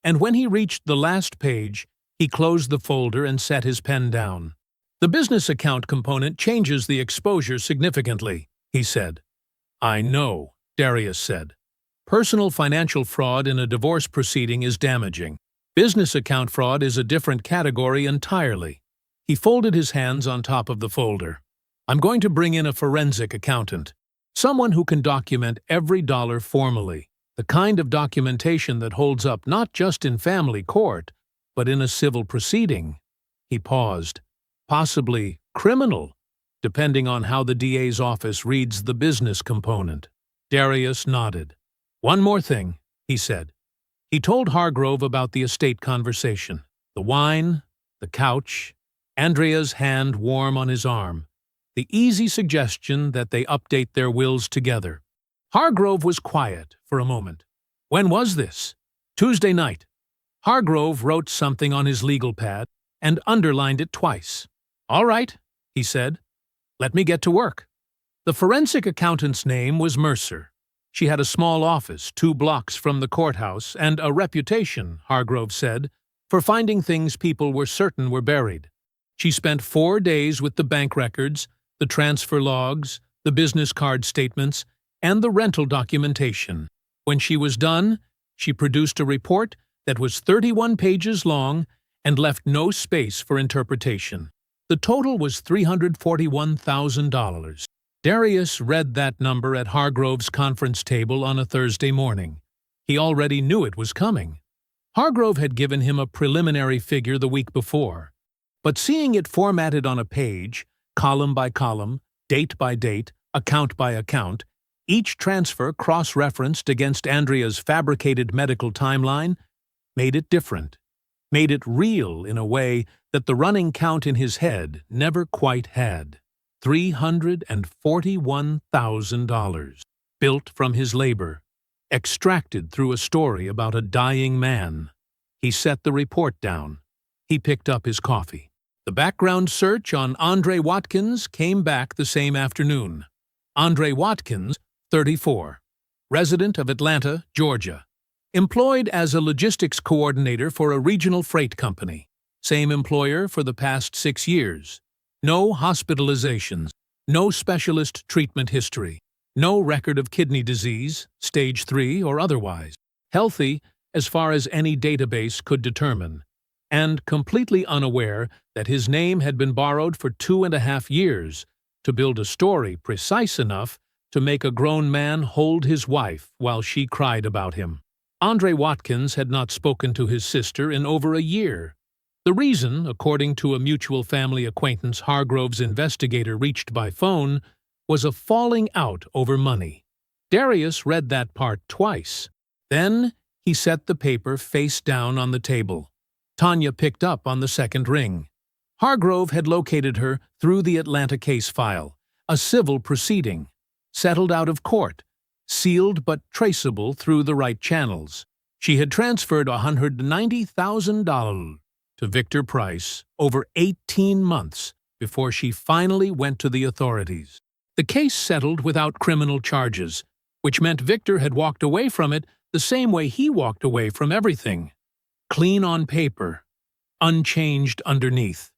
and when he reached the last page, he closed the folder and set his pen down. "The business account component changes the exposure significantly," he said. "I know," Darius said. "Personal financial fraud in a divorce proceeding is damaging. Business account fraud is a different category entirely." He folded his hands on top of the folder. "I'm going to bring in a forensic accountant, someone who can document every dollar formally, the kind of documentation that holds up not just in family court, but in a civil proceeding." He paused. "Possibly criminal, depending on how the DA's office reads the business component." Darius nodded. "One more thing," he said. He told Hargrove about the estate conversation. The wine, the couch, Andrea's hand warm on his arm, the easy suggestion that they update their wills together. Hargrove was quiet for a moment. "When was this?" "Tuesday night." Hargrove wrote something on his legal pad and underlined it twice. "All right," he said. "Let me get to work." The forensic accountant's name was Mercer. She had a small office 2 blocks from the courthouse and a reputation, Hargrove said, for finding things people were certain were buried. She spent 4 days with the bank records, the transfer logs, the business card statements, and the rental documentation. When she was done, she produced a report that was 31 pages long and left no space for interpretation. The total was $341,000. Darius read that number at Hargrove's conference table on a Thursday morning. He already knew it was coming. Hargrove had given him a preliminary figure the week before, but seeing it formatted on a page, column by column, date by date, account by account, each transfer cross-referenced against Andrea's fabricated medical timeline, made it different, made it real in a way that the running count in his head never quite had. $341,000, built from his labor, extracted through a story about a dying man. He set the report down. He picked up his coffee. The background search on Andre Watkins came back the same afternoon. Andre Watkins, 34, resident of Atlanta, Georgia. Employed as a logistics coordinator for a regional freight company. Same employer for the past 6 years. No hospitalizations, no specialist treatment history, no record of kidney disease, stage 3 or otherwise. Healthy as far as any database could determine, and completely unaware that his name had been borrowed for 2.5 years to build a story precise enough to make a grown man hold his wife while she cried about him. Andre Watkins had not spoken to his sister in over a year. The reason, according to a mutual family acquaintance Hargrove's investigator reached by phone, was a falling out over money. Darius read that part twice. Then he set the paper face down on the table. Tanya picked up on the second ring. Hargrove had located her through the Atlanta case file, a civil proceeding, settled out of court, sealed but traceable through the right channels. She had transferred $190,000 to Victor Price over 18 months before she finally went to the authorities. The case settled without criminal charges, which meant Victor had walked away from it the same way he walked away from everything. Clean on paper, unchanged underneath.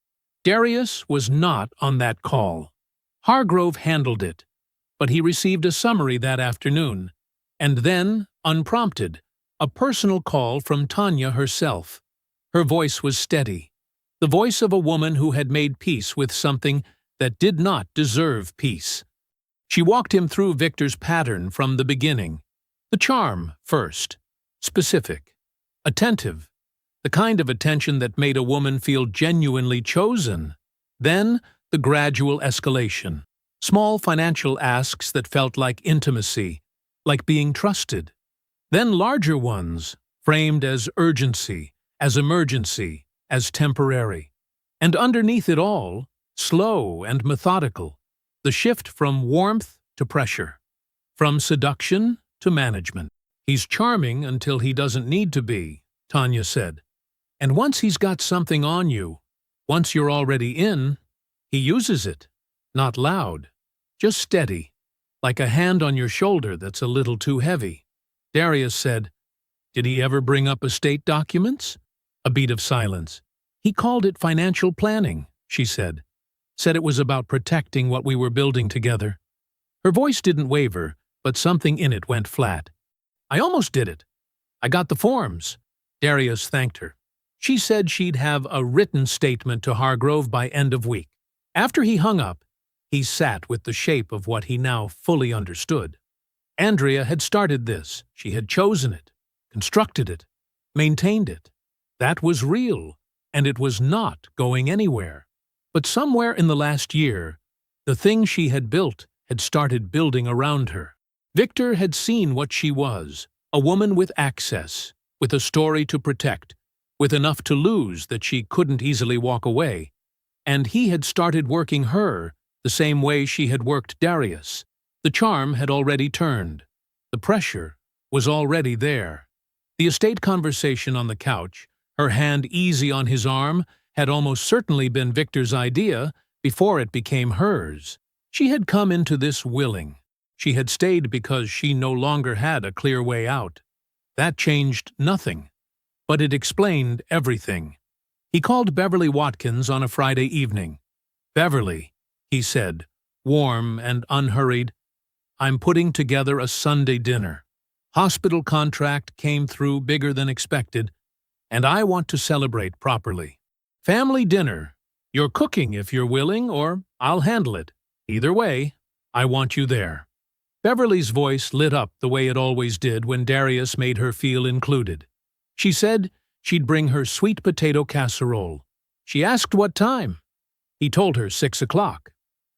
Darius was not on that call. Hargrove handled it, but he received a summary that afternoon, and then, unprompted, a personal call from Tanya herself. Her voice was steady, the voice of a woman who had made peace with something that did not deserve peace. She walked him through Victor's pattern from the beginning. The charm, first. Specific. Attentive. The kind of attention that made a woman feel genuinely chosen. Then, the gradual escalation. Small financial asks that felt like intimacy, like being trusted. Then larger ones, framed as urgency, as emergency, as temporary. And underneath it all, slow and methodical, the shift from warmth to pressure, from seduction to management. He's charming until he doesn't need to be, Tanya said. And once he's got something on you, once you're already in, he uses it. Not loud, just steady, like a hand on your shoulder that's a little too heavy. Darius said, "Did he ever bring up estate documents?" A beat of silence. "He called it financial planning," she said. "Said it was about protecting what we were building together." Her voice didn't waver, but something in it went flat. "I almost did it. I got the forms." Darius thanked her. She said she'd have a written statement to Hargrove by end of week. After he hung up, he sat with the shape of what he now fully understood. Andrea had started this. She had chosen it, constructed it, maintained it. That was real, and it was not going anywhere. But somewhere in the last year, the thing she had built had started building around her. Victor had seen what she was, a woman with access, with a story to protect, with enough to lose that she couldn't easily walk away. And he had started working her the same way she had worked Darius. The charm had already turned. The pressure was already there. The estate conversation on the couch, her hand easy on his arm, had almost certainly been Victor's idea before it became hers. She had come into this willing. She had stayed because she no longer had a clear way out. That changed nothing, but it explained everything. He called Beverly Watkins on a Friday evening. "Beverly," he said, warm and unhurried, "I'm putting together a Sunday dinner. Hospital contract came through bigger than expected, and I want to celebrate properly. Family dinner. You're cooking if you're willing, or I'll handle it. Either way, I want you there." Beverly's voice lit up the way it always did when Darius made her feel included. She said she'd bring her sweet potato casserole. She asked what time. He told her 6 o'clock.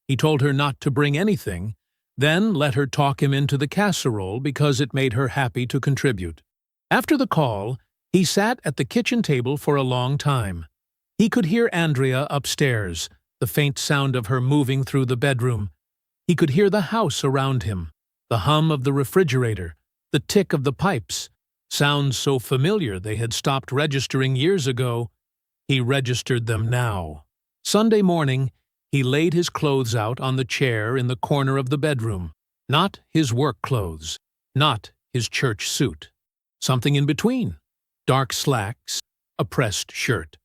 He told her not to bring anything, then let her talk him into the casserole because it made her happy to contribute. After the call, he sat at the kitchen table for a long time. He could hear Andrea upstairs, the faint sound of her moving through the bedroom. He could hear the house around him, the hum of the refrigerator, the tick of the pipes, sounds so familiar they had stopped registering years ago. He registered them now. Sunday morning, he laid his clothes out on the chair in the corner of the bedroom. Not his work clothes, not his church suit. Something in between. Dark slacks, a pressed shirt.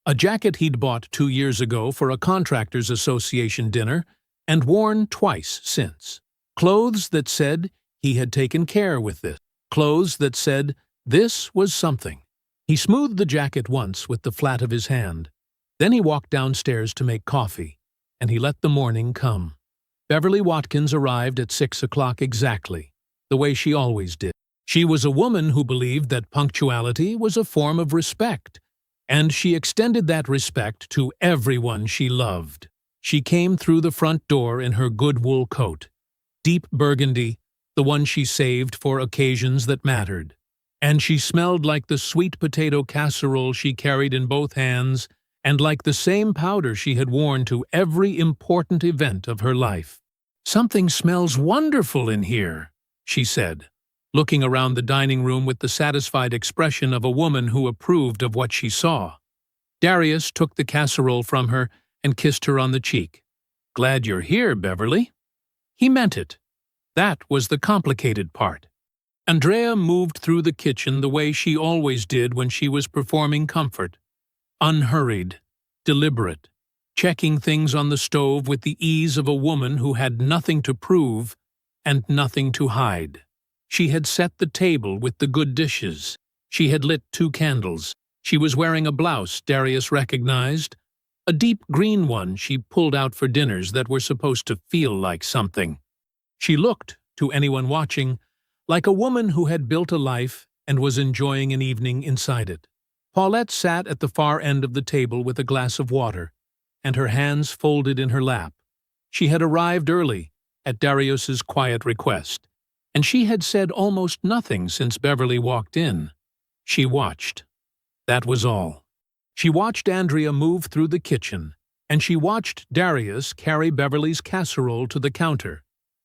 A jacket he'd bought 2 years ago for a Contractors Association dinner and worn twice since. Clothes that said he had taken care with this. Clothes that said this was something. He smoothed the jacket once with the flat of his hand. Then he walked downstairs to make coffee, and he let the morning come. Beverly Watkins arrived at 6 o'clock exactly, the way she always did. She was a woman who believed that punctuality was a form of respect, and she extended that respect to everyone she loved. She came through the front door in her good wool coat, deep burgundy, the one she saved for occasions that mattered. And she smelled like the sweet potato casserole she carried in both hands and like the same powder she had worn to every important event of her life. "Something smells wonderful in here," she said, looking around the dining room with the satisfied expression of a woman who approved of what she saw. Darius took the casserole from her and kissed her on the cheek. "Glad you're here, Beverly." He meant it. That was the complicated part. Andrea moved through the kitchen the way she always did when she was performing comfort. Unhurried, deliberate, checking things on the stove with the ease of a woman who had nothing to prove and nothing to hide. She had set the table with the good dishes. She had lit 2 candles. She was wearing a blouse Darius recognized, a deep green one she pulled out for dinners that were supposed to feel like something. She looked, to anyone watching, like a woman who had built a life and was enjoying an evening inside it. Paulette sat at the far end of the table with a glass of water, and her hands folded in her lap. She had arrived early, at Darius's quiet request, and she had said almost nothing since Beverly walked in. She watched. That was all. She watched Andrea move through the kitchen, and she watched Darius carry Beverly's casserole to the counter,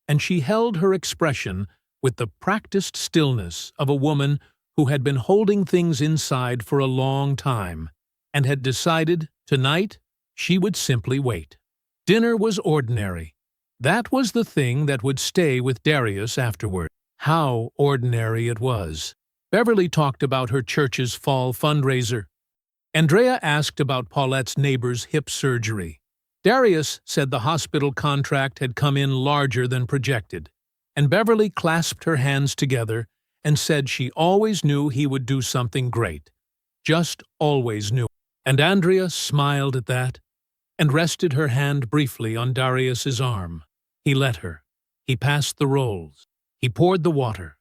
and she held her expression with the practiced stillness of a woman who had been holding things inside for a long time and had decided, tonight, she would simply wait. Dinner was ordinary. That was the thing that would stay with Darius afterward. How ordinary it was. Beverly talked about her church's fall fundraiser. Andrea asked about Paulette's neighbor's hip surgery. Darius said the hospital contract had come in larger than projected, and Beverly clasped her hands together and said she always knew he would do something great. Just always knew. And Andrea smiled at that and rested her hand briefly on Darius's arm. He let her. He passed the rolls. He poured the water.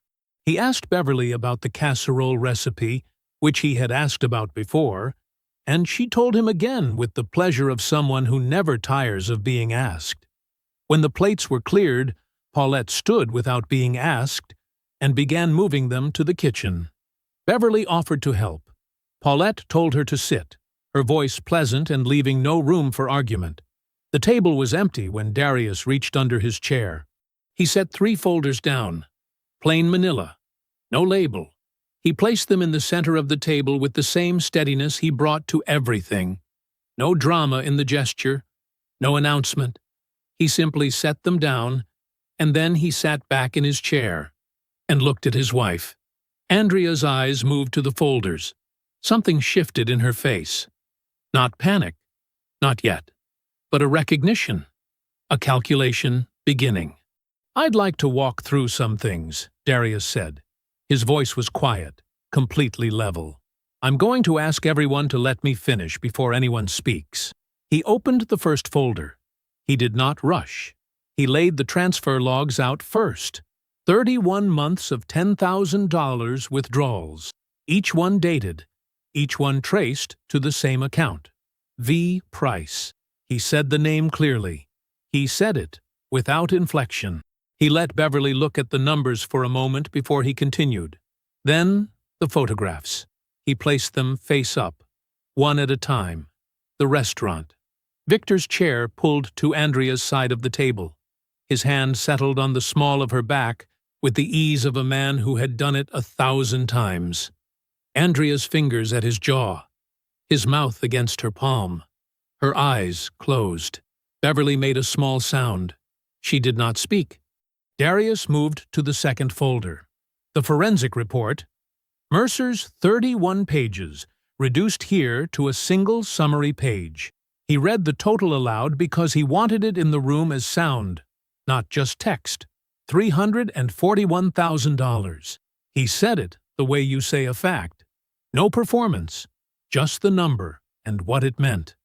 He asked Beverly about the casserole recipe, which he had asked about before, and she told him again with the pleasure of someone who never tires of being asked. When the plates were cleared, Paulette stood without being asked and began moving them to the kitchen. Beverly offered to help. Paulette told her to sit, her voice pleasant and leaving no room for argument. The table was empty when Darius reached under his chair. He set 3 folders down, plain manila, no label. He placed them in the center of the table with the same steadiness he brought to everything. No drama in the gesture, no announcement. He simply set them down, and then he sat back in his chair and looked at his wife. Andrea's eyes moved to the folders. Something shifted in her face. Not panic, not yet, but a recognition, a calculation beginning. "I'd like to walk through some things," Darius said. His voice was quiet, completely level. "I'm going to ask everyone to let me finish before anyone speaks." He opened the first folder. He did not rush. He laid the transfer logs out first. 31 months of $10,000 withdrawals, each one dated, each one traced to the same account. V. Price. He said the name clearly. He said it without inflection. He let Beverly look at the numbers for a moment before he continued. Then, the photographs. He placed them face up, one at a time. The restaurant. Victor's chair pulled to Andrea's side of the table. His hand settled on the small of her back with the ease of a man who had done it 1,000 times. Andrea's fingers at his jaw, his mouth against her palm. Her eyes closed. Beverly made a small sound. She did not speak. Darius moved to the second folder. The forensic report. Mercer's 31 pages, reduced here to a single summary page. He read the total aloud because he wanted it in the room as sound, not just text. $341,000. He said it the way you say a fact. No performance, just the number and what it meant.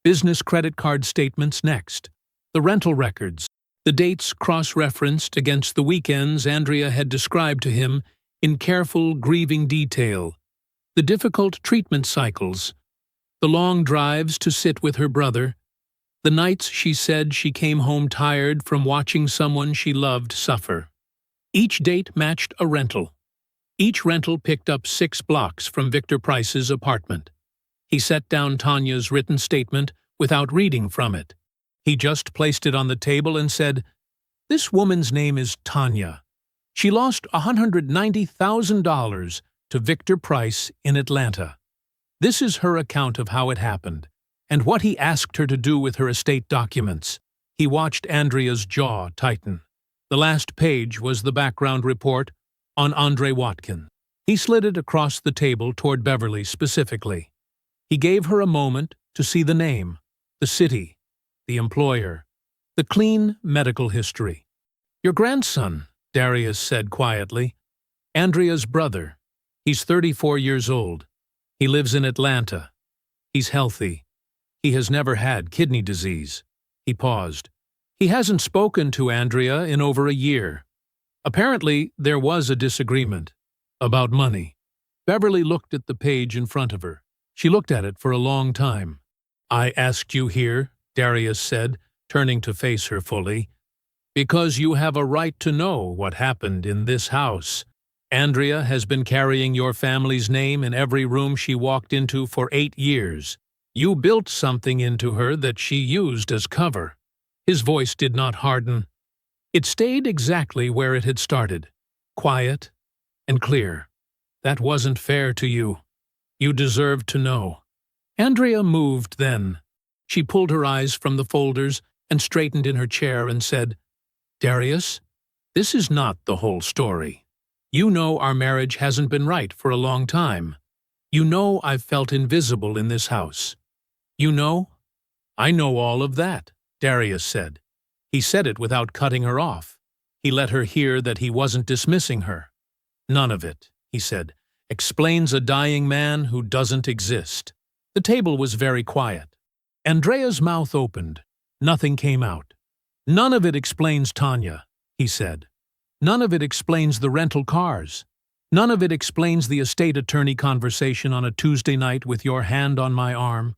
Business credit card statements next. The rental records. The dates cross-referenced against the weekends Andrea had described to him in careful, grieving detail. The difficult treatment cycles. The long drives to sit with her brother. The nights she said she came home tired from watching someone she loved suffer. Each date matched a rental. Each rental picked up 6 blocks from Victor Price's apartment. He set down Tanya's written statement without reading from it. He just placed it on the table and said, "This woman's name is Tanya. She lost $190,000 to Victor Price in Atlanta. This is her account of how it happened. and what he asked her to do with her estate documents. He watched Andrea's jaw tighten. The last page was the background report on Andre Watkins. He slid it across the table toward Beverly specifically. He gave her a moment to see the name, the city, the employer, the clean medical history. "Your grandson," Darius said quietly. "Andrea's brother. He's 34 years old. He lives in Atlanta. He's healthy. He has never had kidney disease." He paused. "He hasn't spoken to Andrea in over a year. Apparently, there was a disagreement. About money." Beverly looked at the page in front of her. She looked at it for a long time. "I asked you here," Darius said, turning to face her fully, "because you have a right to know what happened in this house. Andrea has been carrying your family's name in every room she walked into for 8 years. You built something into her that she used as cover." His voice did not harden. It stayed exactly where it had started, quiet and clear. "That wasn't fair to you. You deserved to know." Andrea moved then. She pulled her eyes from the folders and straightened in her chair and said, "Darius, this is not the whole story. You know our marriage hasn't been right for a long time. You know I've felt invisible in this house. You know?" "I know all of that," Darius said. He said it without cutting her off. He let her hear that he wasn't dismissing her. "None of it," he said, "explains a dying man who doesn't exist." The table was very quiet. Andrea's mouth opened. Nothing came out. "None of it explains Tanya," he said. "None of it explains the rental cars. None of it explains the estate attorney conversation on a Tuesday night with your hand on my arm."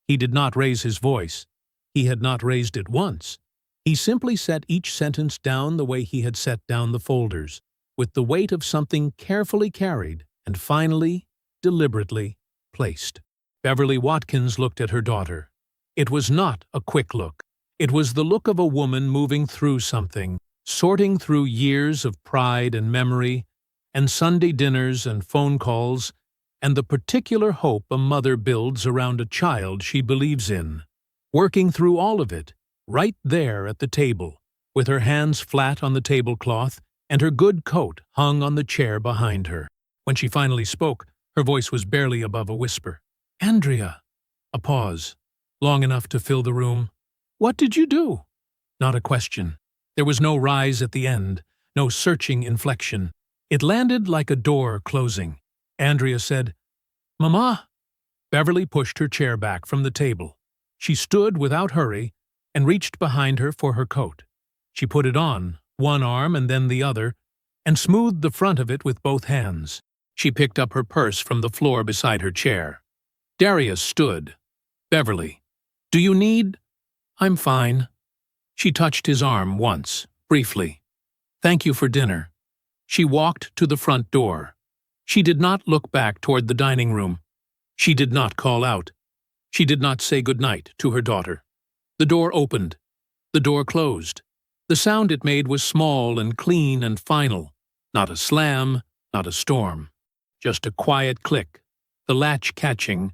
He did not raise his voice. He had not raised it once. He simply set each sentence down the way he had set down the folders, with the weight of something carefully carried and finally, deliberately, placed. Beverly Watkins looked at her daughter. It was not a quick look. It was the look of a woman moving through something, sorting through years of pride and memory, and Sunday dinners and phone calls, and the particular hope a mother builds around a child she believes in. Working through all of it, right there at the table, with her hands flat on the tablecloth and her good coat hung on the chair behind her. When she finally spoke, her voice was barely above a whisper. "Andrea." A pause, long enough to fill the room. "What did you do?" Not a question. There was no rise at the end, no searching inflection. It landed like a door closing. Andrea said, "Mama." Beverly pushed her chair back from the table. She stood without hurry and reached behind her for her coat. She put it on, one arm and then the other, and smoothed the front of it with both hands. She picked up her purse from the floor beside her chair. Darius stood. "Beverly, do you need—" "I'm fine." She touched his arm once, briefly. "Thank you for dinner." She walked to the front door. She did not look back toward the dining room. She did not call out. She did not say good night to her daughter. The door opened. The door closed. The sound it made was small and clean and final. Not a slam, not a storm. Just a quiet click, the latch catching,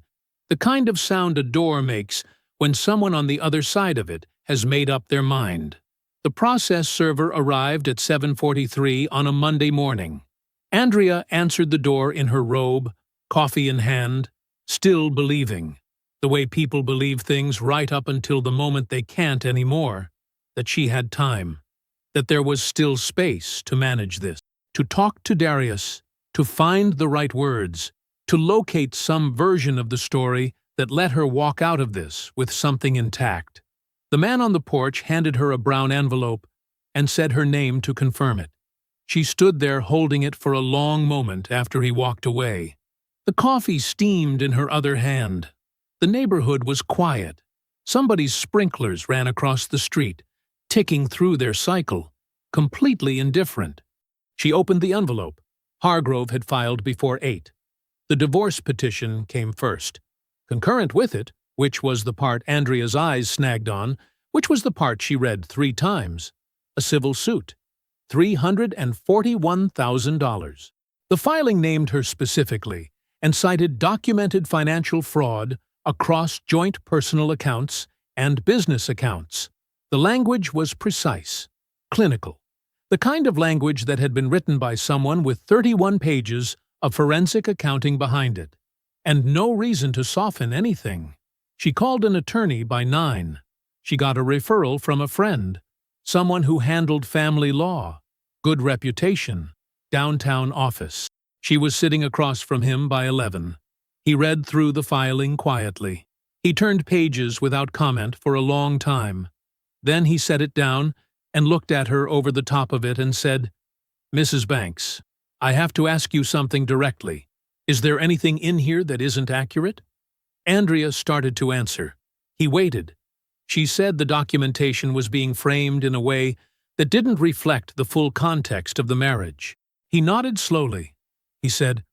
the kind of sound a door makes when someone on the other side of it has made up their mind. The process server arrived at 7:43 on a Monday morning. Andrea answered the door in her robe, coffee in hand, still believing, the way people believe things right up until the moment they can't anymore, that she had time, that there was still space to manage this, to talk to Darius, to find the right words, to locate some version of the story that let her walk out of this with something intact. The man on the porch handed her a brown envelope and said her name to confirm it. She stood there holding it for a long moment after he walked away. The coffee steamed in her other hand. The neighborhood was quiet. Somebody's sprinklers ran across the street, ticking through their cycle, completely indifferent. She opened the envelope. Hargrove had filed before 8. The divorce petition came first. Concurrent with it, which was the part Andrea's eyes snagged on, which was the part she read 3 times, a civil suit, $341,000. The filing named her specifically and cited documented financial fraud, across joint personal accounts and business accounts. The language was precise, clinical, the kind of language that had been written by someone with 31 pages of forensic accounting behind it, and no reason to soften anything. She called an attorney by 9. She got a referral from a friend, someone who handled family law, good reputation, downtown office. She was sitting across from him by 11. He read through the filing quietly. He turned pages without comment for a long time. Then he set it down and looked at her over the top of it and said, "Mrs. Banks, I have to ask you something directly. Is there anything in here that isn't accurate?" Andrea started to answer. He waited. She said the documentation was being framed in a way that didn't reflect the full context of the marriage. He nodded slowly. He said,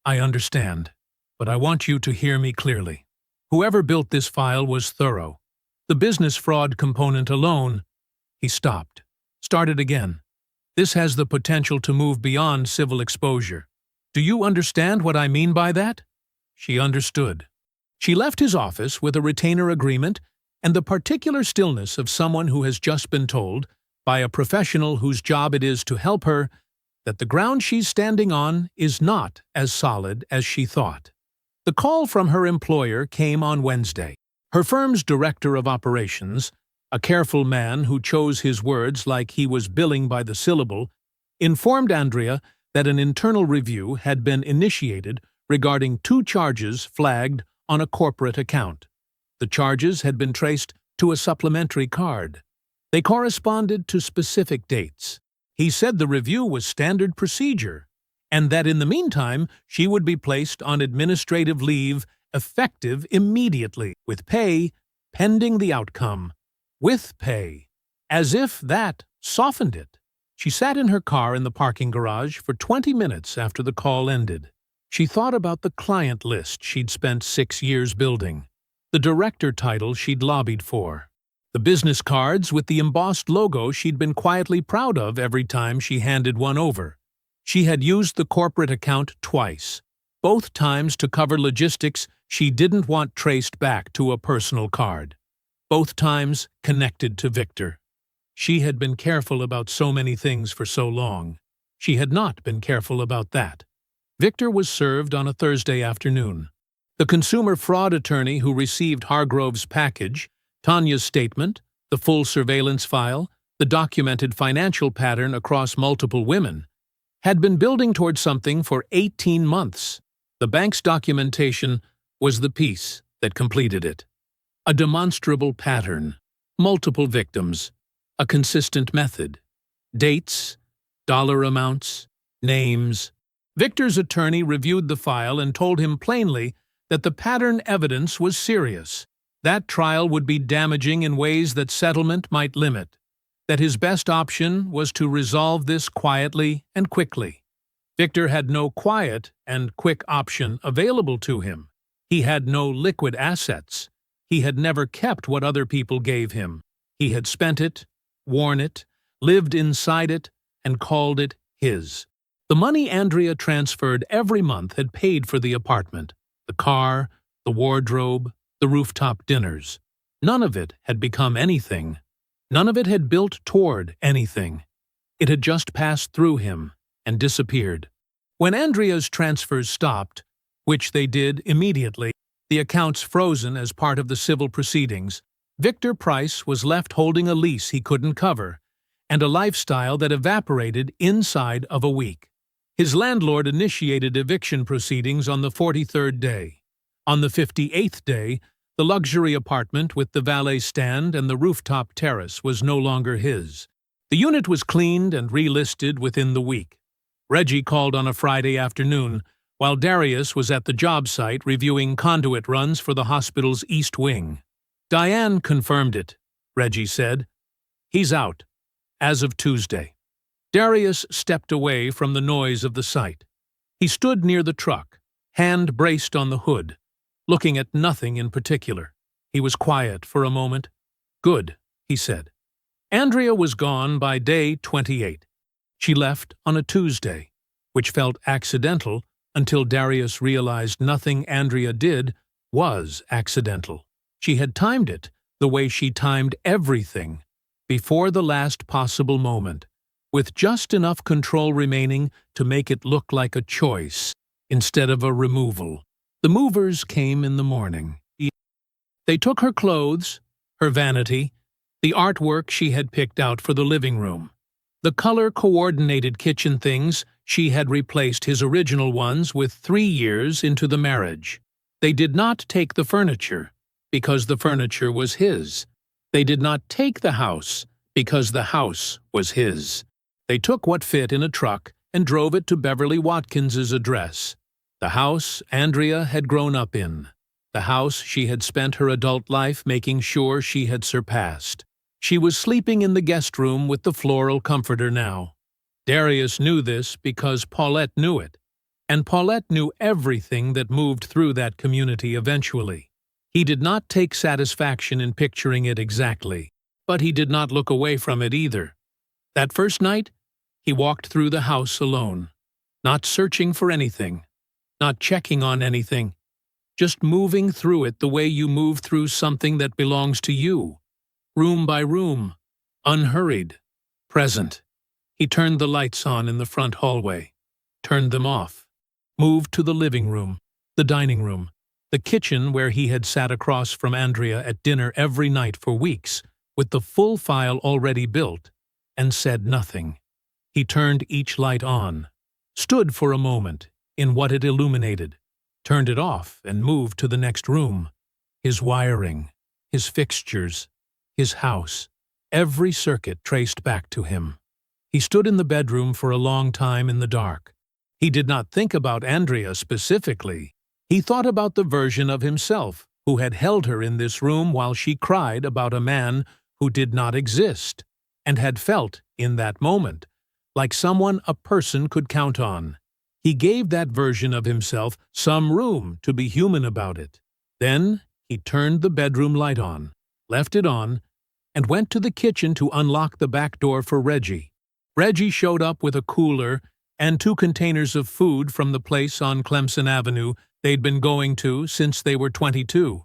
"I understand, but I want you to hear me clearly. Whoever built this file was thorough. The business fraud component alone—" He stopped. Started again. "This has the potential to move beyond civil exposure. Do you understand what I mean by that?" She understood. She left his office with a retainer agreement and the particular stillness of someone who has just been told, by a professional whose job it is to help her, that the ground she's standing on is not as solid as she thought. The call from her employer came on Wednesday. Her firm's director of operations, a careful man who chose his words like he was billing by the syllable, informed Andrea that an internal review had been initiated regarding 2 charges flagged on a corporate account. The charges had been traced to a supplementary card. They corresponded to specific dates. He said the review was standard procedure, and that in the meantime she would be placed on administrative leave effective immediately, with pay pending the outcome. With pay. As if that softened it. She sat in her car in the parking garage for 20 minutes after the call ended. She thought about the client list she'd spent 6 years building, the director title she'd lobbied for, the business cards with the embossed logo she'd been quietly proud of every time she handed one over. She had used the corporate account twice, both times to cover logistics she didn't want traced back to a personal card, both times connected to Victor. She had been careful about so many things for so long. She had not been careful about that. Victor was served on a Thursday afternoon. The consumer fraud attorney who received Hargrove's package, Tanya's statement, the full surveillance file, the documented financial pattern across multiple women, had been building toward something for 18 months. The bank's documentation was the piece that completed it. A demonstrable pattern, multiple victims, a consistent method, dates, dollar amounts, names. Victor's attorney reviewed the file and told him plainly that the pattern evidence was serious, that trial would be damaging in ways that settlement might limit, that his best option was to resolve this quietly and quickly. Victor had no quiet and quick option available to him. He had no liquid assets. He had never kept what other people gave him. He had spent it, worn it, lived inside it, and called it his. The money Andrea transferred every month had paid for the apartment, the car, the wardrobe, the rooftop dinners. None of it had become anything. None of it had built toward anything. It had just passed through him and disappeared. When Andrea's transfers stopped, which they did immediately, the accounts frozen as part of the civil proceedings, Victor Price was left holding a lease he couldn't cover and a lifestyle that evaporated inside of a week. His landlord initiated eviction proceedings on the 43rd day. On the 58th day, the luxury apartment with the valet stand and the rooftop terrace was no longer his. The unit was cleaned and relisted within the week. Reggie called on a Friday afternoon, while Darius was at the job site reviewing conduit runs for the hospital's East Wing. "Diane confirmed it," Reggie said. "He's out, as of Tuesday." Darius stepped away from the noise of the site. He stood near the truck, hand braced on the hood, looking at nothing in particular. He was quiet for a moment. "Good," he said. Andrea was gone by day 28. She left on a Tuesday, which felt accidental until Darius realized nothing Andrea did was accidental. She had timed it the way she timed everything, before the last possible moment, with just enough control remaining to make it look like a choice instead of a removal. The movers came in the morning. They took her clothes, her vanity, the artwork she had picked out for the living room, the color-coordinated kitchen things she had replaced his original ones with 3 years into the marriage. They did not take the furniture, because the furniture was his. They did not take the house, because the house was his. They took what fit in a truck and drove it to Beverly Watkins's address, the house Andrea had grown up in, the house she had spent her adult life making sure she had surpassed. She was sleeping in the guest room with the floral comforter now. Darius knew this because Paulette knew it, and Paulette knew everything that moved through that community eventually. He did not take satisfaction in picturing it exactly, but he did not look away from it either. That first night, he walked through the house alone, not searching for anything, not checking on anything, just moving through it the way you move through something that belongs to you, room by room, unhurried, present. He turned the lights on in the front hallway, turned them off, moved to the living room, the dining room, the kitchen where he had sat across from Andrea at dinner every night for weeks, with the full file already built, and said nothing. He turned each light on, stood for a moment in what it illuminated, turned it off and moved to the next room. His wiring, his fixtures, his house, every circuit traced back to him. He stood in the bedroom for a long time in the dark. He did not think about Andrea specifically. He thought about the version of himself who had held her in this room while she cried about a man who did not exist, and had felt, in that moment, like someone a person could count on. He gave that version of himself some room to be human about it. Then he turned the bedroom light on, left it on, and went to the kitchen to unlock the back door for Reggie. Reggie showed up with a cooler and 2 containers of food from the place on Clemson Avenue they'd been going to since they were 22.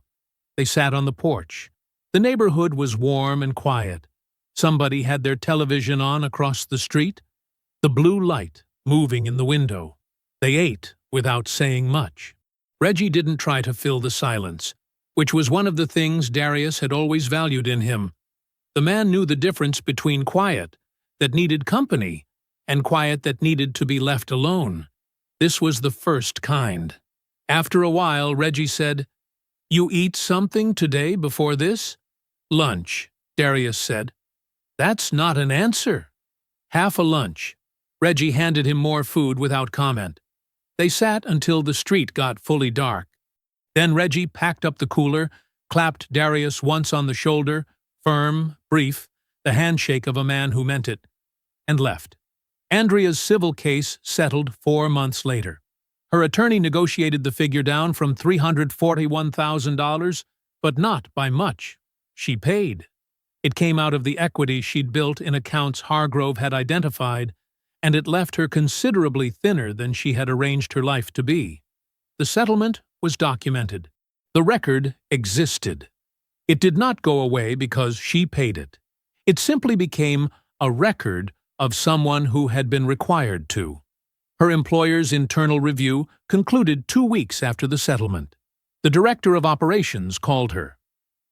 They sat on the porch. The neighborhood was warm and quiet. Somebody had their television on across the street, the blue light moving in the window. They ate without saying much. Reggie didn't try to fill the silence, which was one of the things Darius had always valued in him. The man knew the difference between quiet that needed company and quiet that needed to be left alone. This was the first kind. After a while, Reggie said, "You eat something today before this?" "Lunch," Darius said. "That's not an answer." "Half a lunch." Reggie handed him more food without comment. They sat until the street got fully dark. Then Reggie packed up the cooler, clapped Darius once on the shoulder, firm, brief, the handshake of a man who meant it, and left. Andrea's civil case settled 4 months later. Her attorney negotiated the figure down from $341,000, but not by much. She paid. It came out of the equity she'd built in accounts Hargrove had identified, and it left her considerably thinner than she had arranged her life to be. The settlement was documented. The record existed. It did not go away because she paid it. It simply became a record of someone who had been required to. Her employer's internal review concluded 2 weeks after the settlement. The director of operations called her.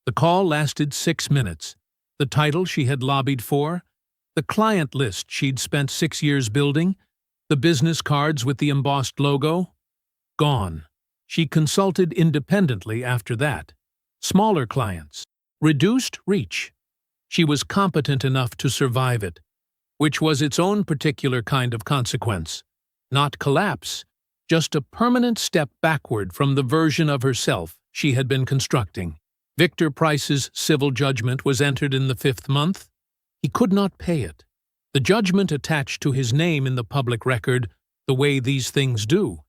The call lasted 6 minutes. The title she had lobbied for, the client list she'd spent 6 years building, the business cards with the embossed logo, gone. She consulted independently after that. Smaller clients. Reduced reach. She was competent enough to survive it, which was its own particular kind of consequence. Not collapse, just a permanent step backward from the version of herself she had been constructing. Victor Price's civil judgment was entered in the 5th month. He could not pay it. The judgment attached to his name in the public record the way these things do.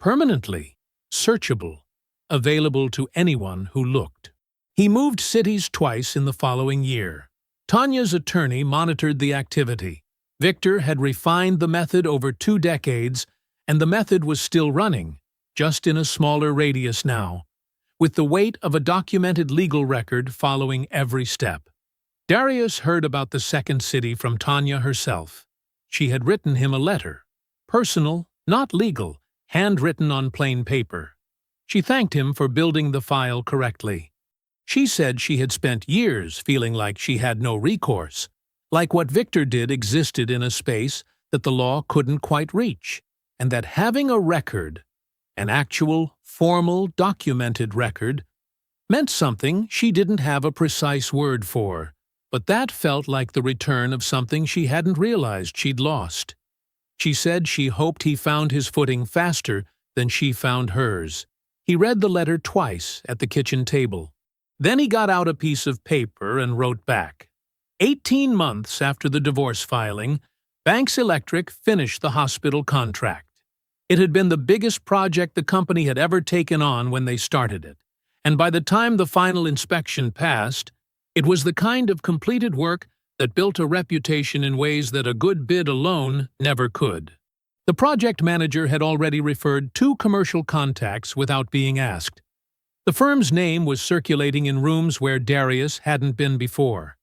Permanently, searchable, available to anyone who looked. He moved cities twice in the following year. Tanya's attorney monitored the activity. Victor had refined the method over 2 decades, and the method was still running, just in a smaller radius now. with the weight of a documented legal record following every step. Darius heard about the second city from Tanya herself. She had written him a letter, personal, not legal, handwritten on plain paper. She thanked him for building the file correctly. She said she had spent years feeling like she had no recourse, like what Victor did existed in a space that the law couldn't quite reach, and that having a record, an actual, formal, documented record, meant something she didn't have a precise word for, but that felt like the return of something she hadn't realized she'd lost. She said she hoped he found his footing faster than she found hers. He read the letter twice at the kitchen table. Then he got out a piece of paper and wrote back. 18 months after the divorce filing, Banks Electric finished the hospital contract. It had been the biggest project the company had ever taken on when they started it, and by the time the final inspection passed, it was the kind of completed work that built a reputation in ways that a good bid alone never could. The project manager had already referred 2 commercial contacts without being asked. The firm's name was circulating in rooms where Darius hadn't been before.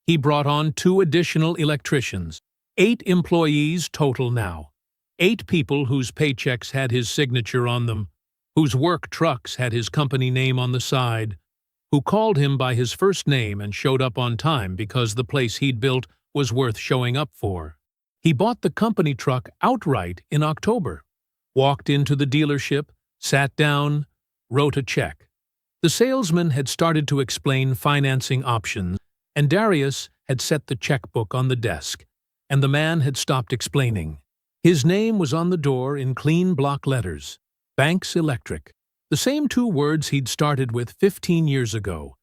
He brought on 2 additional electricians, 8 employees total now. 8 people whose paychecks had his signature on them, whose work trucks had his company name on the side, who called him by his first name and showed up on time because the place he'd built was worth showing up for. He bought the company truck outright in October, walked into the dealership, sat down, wrote a check. The salesman had started to explain financing options, and Darius had set the checkbook on the desk, and the man had stopped explaining. His name was on the door in clean block letters, Banks Electric, the same 2 words he'd started with 15 years ago,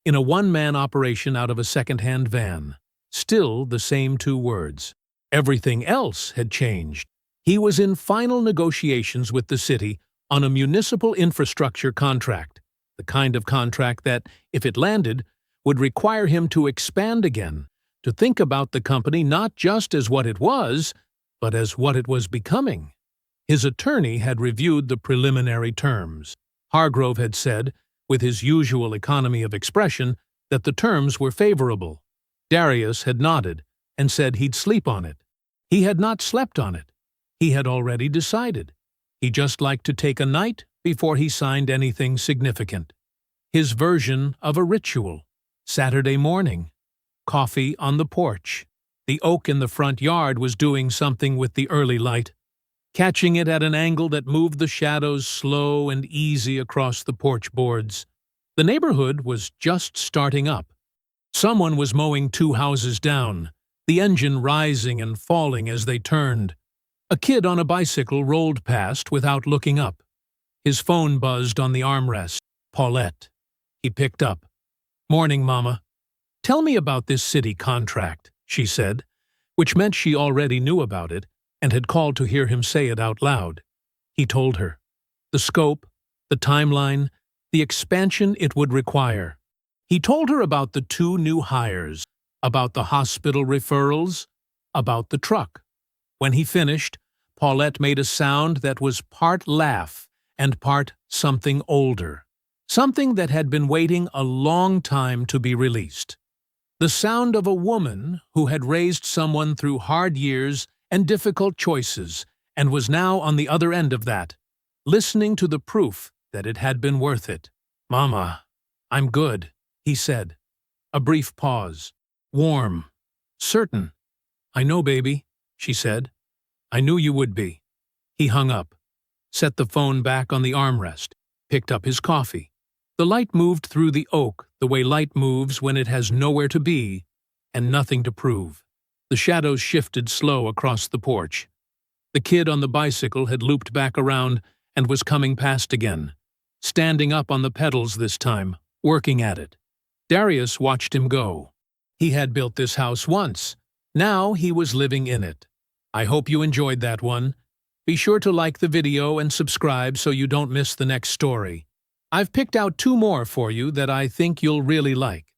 in a one-man operation out of a second-hand van. Still the same 2 words. Everything else had changed. He was in final negotiations with the city on a municipal infrastructure contract, the kind of contract that, if it landed, would require him to expand again, to think about the company not just as what it was, but as what it was becoming. His attorney had reviewed the preliminary terms. Hargrove had said, with his usual economy of expression, that the terms were favorable. Darius had nodded and said he'd sleep on it. He had not slept on it. He had already decided. He just liked to take a night before he signed anything significant. His version of a ritual. Saturday morning. Coffee on the porch. The oak in the front yard was doing something with the early light, catching it at an angle that moved the shadows slow and easy across the porch boards. The neighborhood was just starting up. Someone was mowing 2 houses down, the engine rising and falling as they turned. A kid on a bicycle rolled past without looking up. His phone buzzed on the armrest. Paulette. He picked up. "Morning, Mama. Tell me about this city contract," she said, which meant she already knew about it and had called to hear him say it out loud. He told her. The scope, the timeline, the expansion it would require. He told her about the 2 new hires, about the hospital referrals, about the truck. When he finished, Paulette made a sound that was part laugh and part something older, something that had been waiting a long time to be released. The sound of a woman who had raised someone through hard years and difficult choices and was now on the other end of that, listening to the proof that it had been worth it. "Mama, I'm good," he said. A brief pause. "Warm. Certain." "I know, baby," she said. "I knew you would be." He hung up, set the phone back on the armrest, picked up his coffee. The light moved through the oak the way light moves when it has nowhere to be and nothing to prove. The shadows shifted slow across the porch. The kid on the bicycle had looped back around and was coming past again, standing up on the pedals this time, working at it. Darius watched him go. He had built this house once. Now he was living in it. I hope you enjoyed that one. Be sure to like the video and subscribe so you don't miss the next story. I've picked out 2 more for you that I think you'll really like.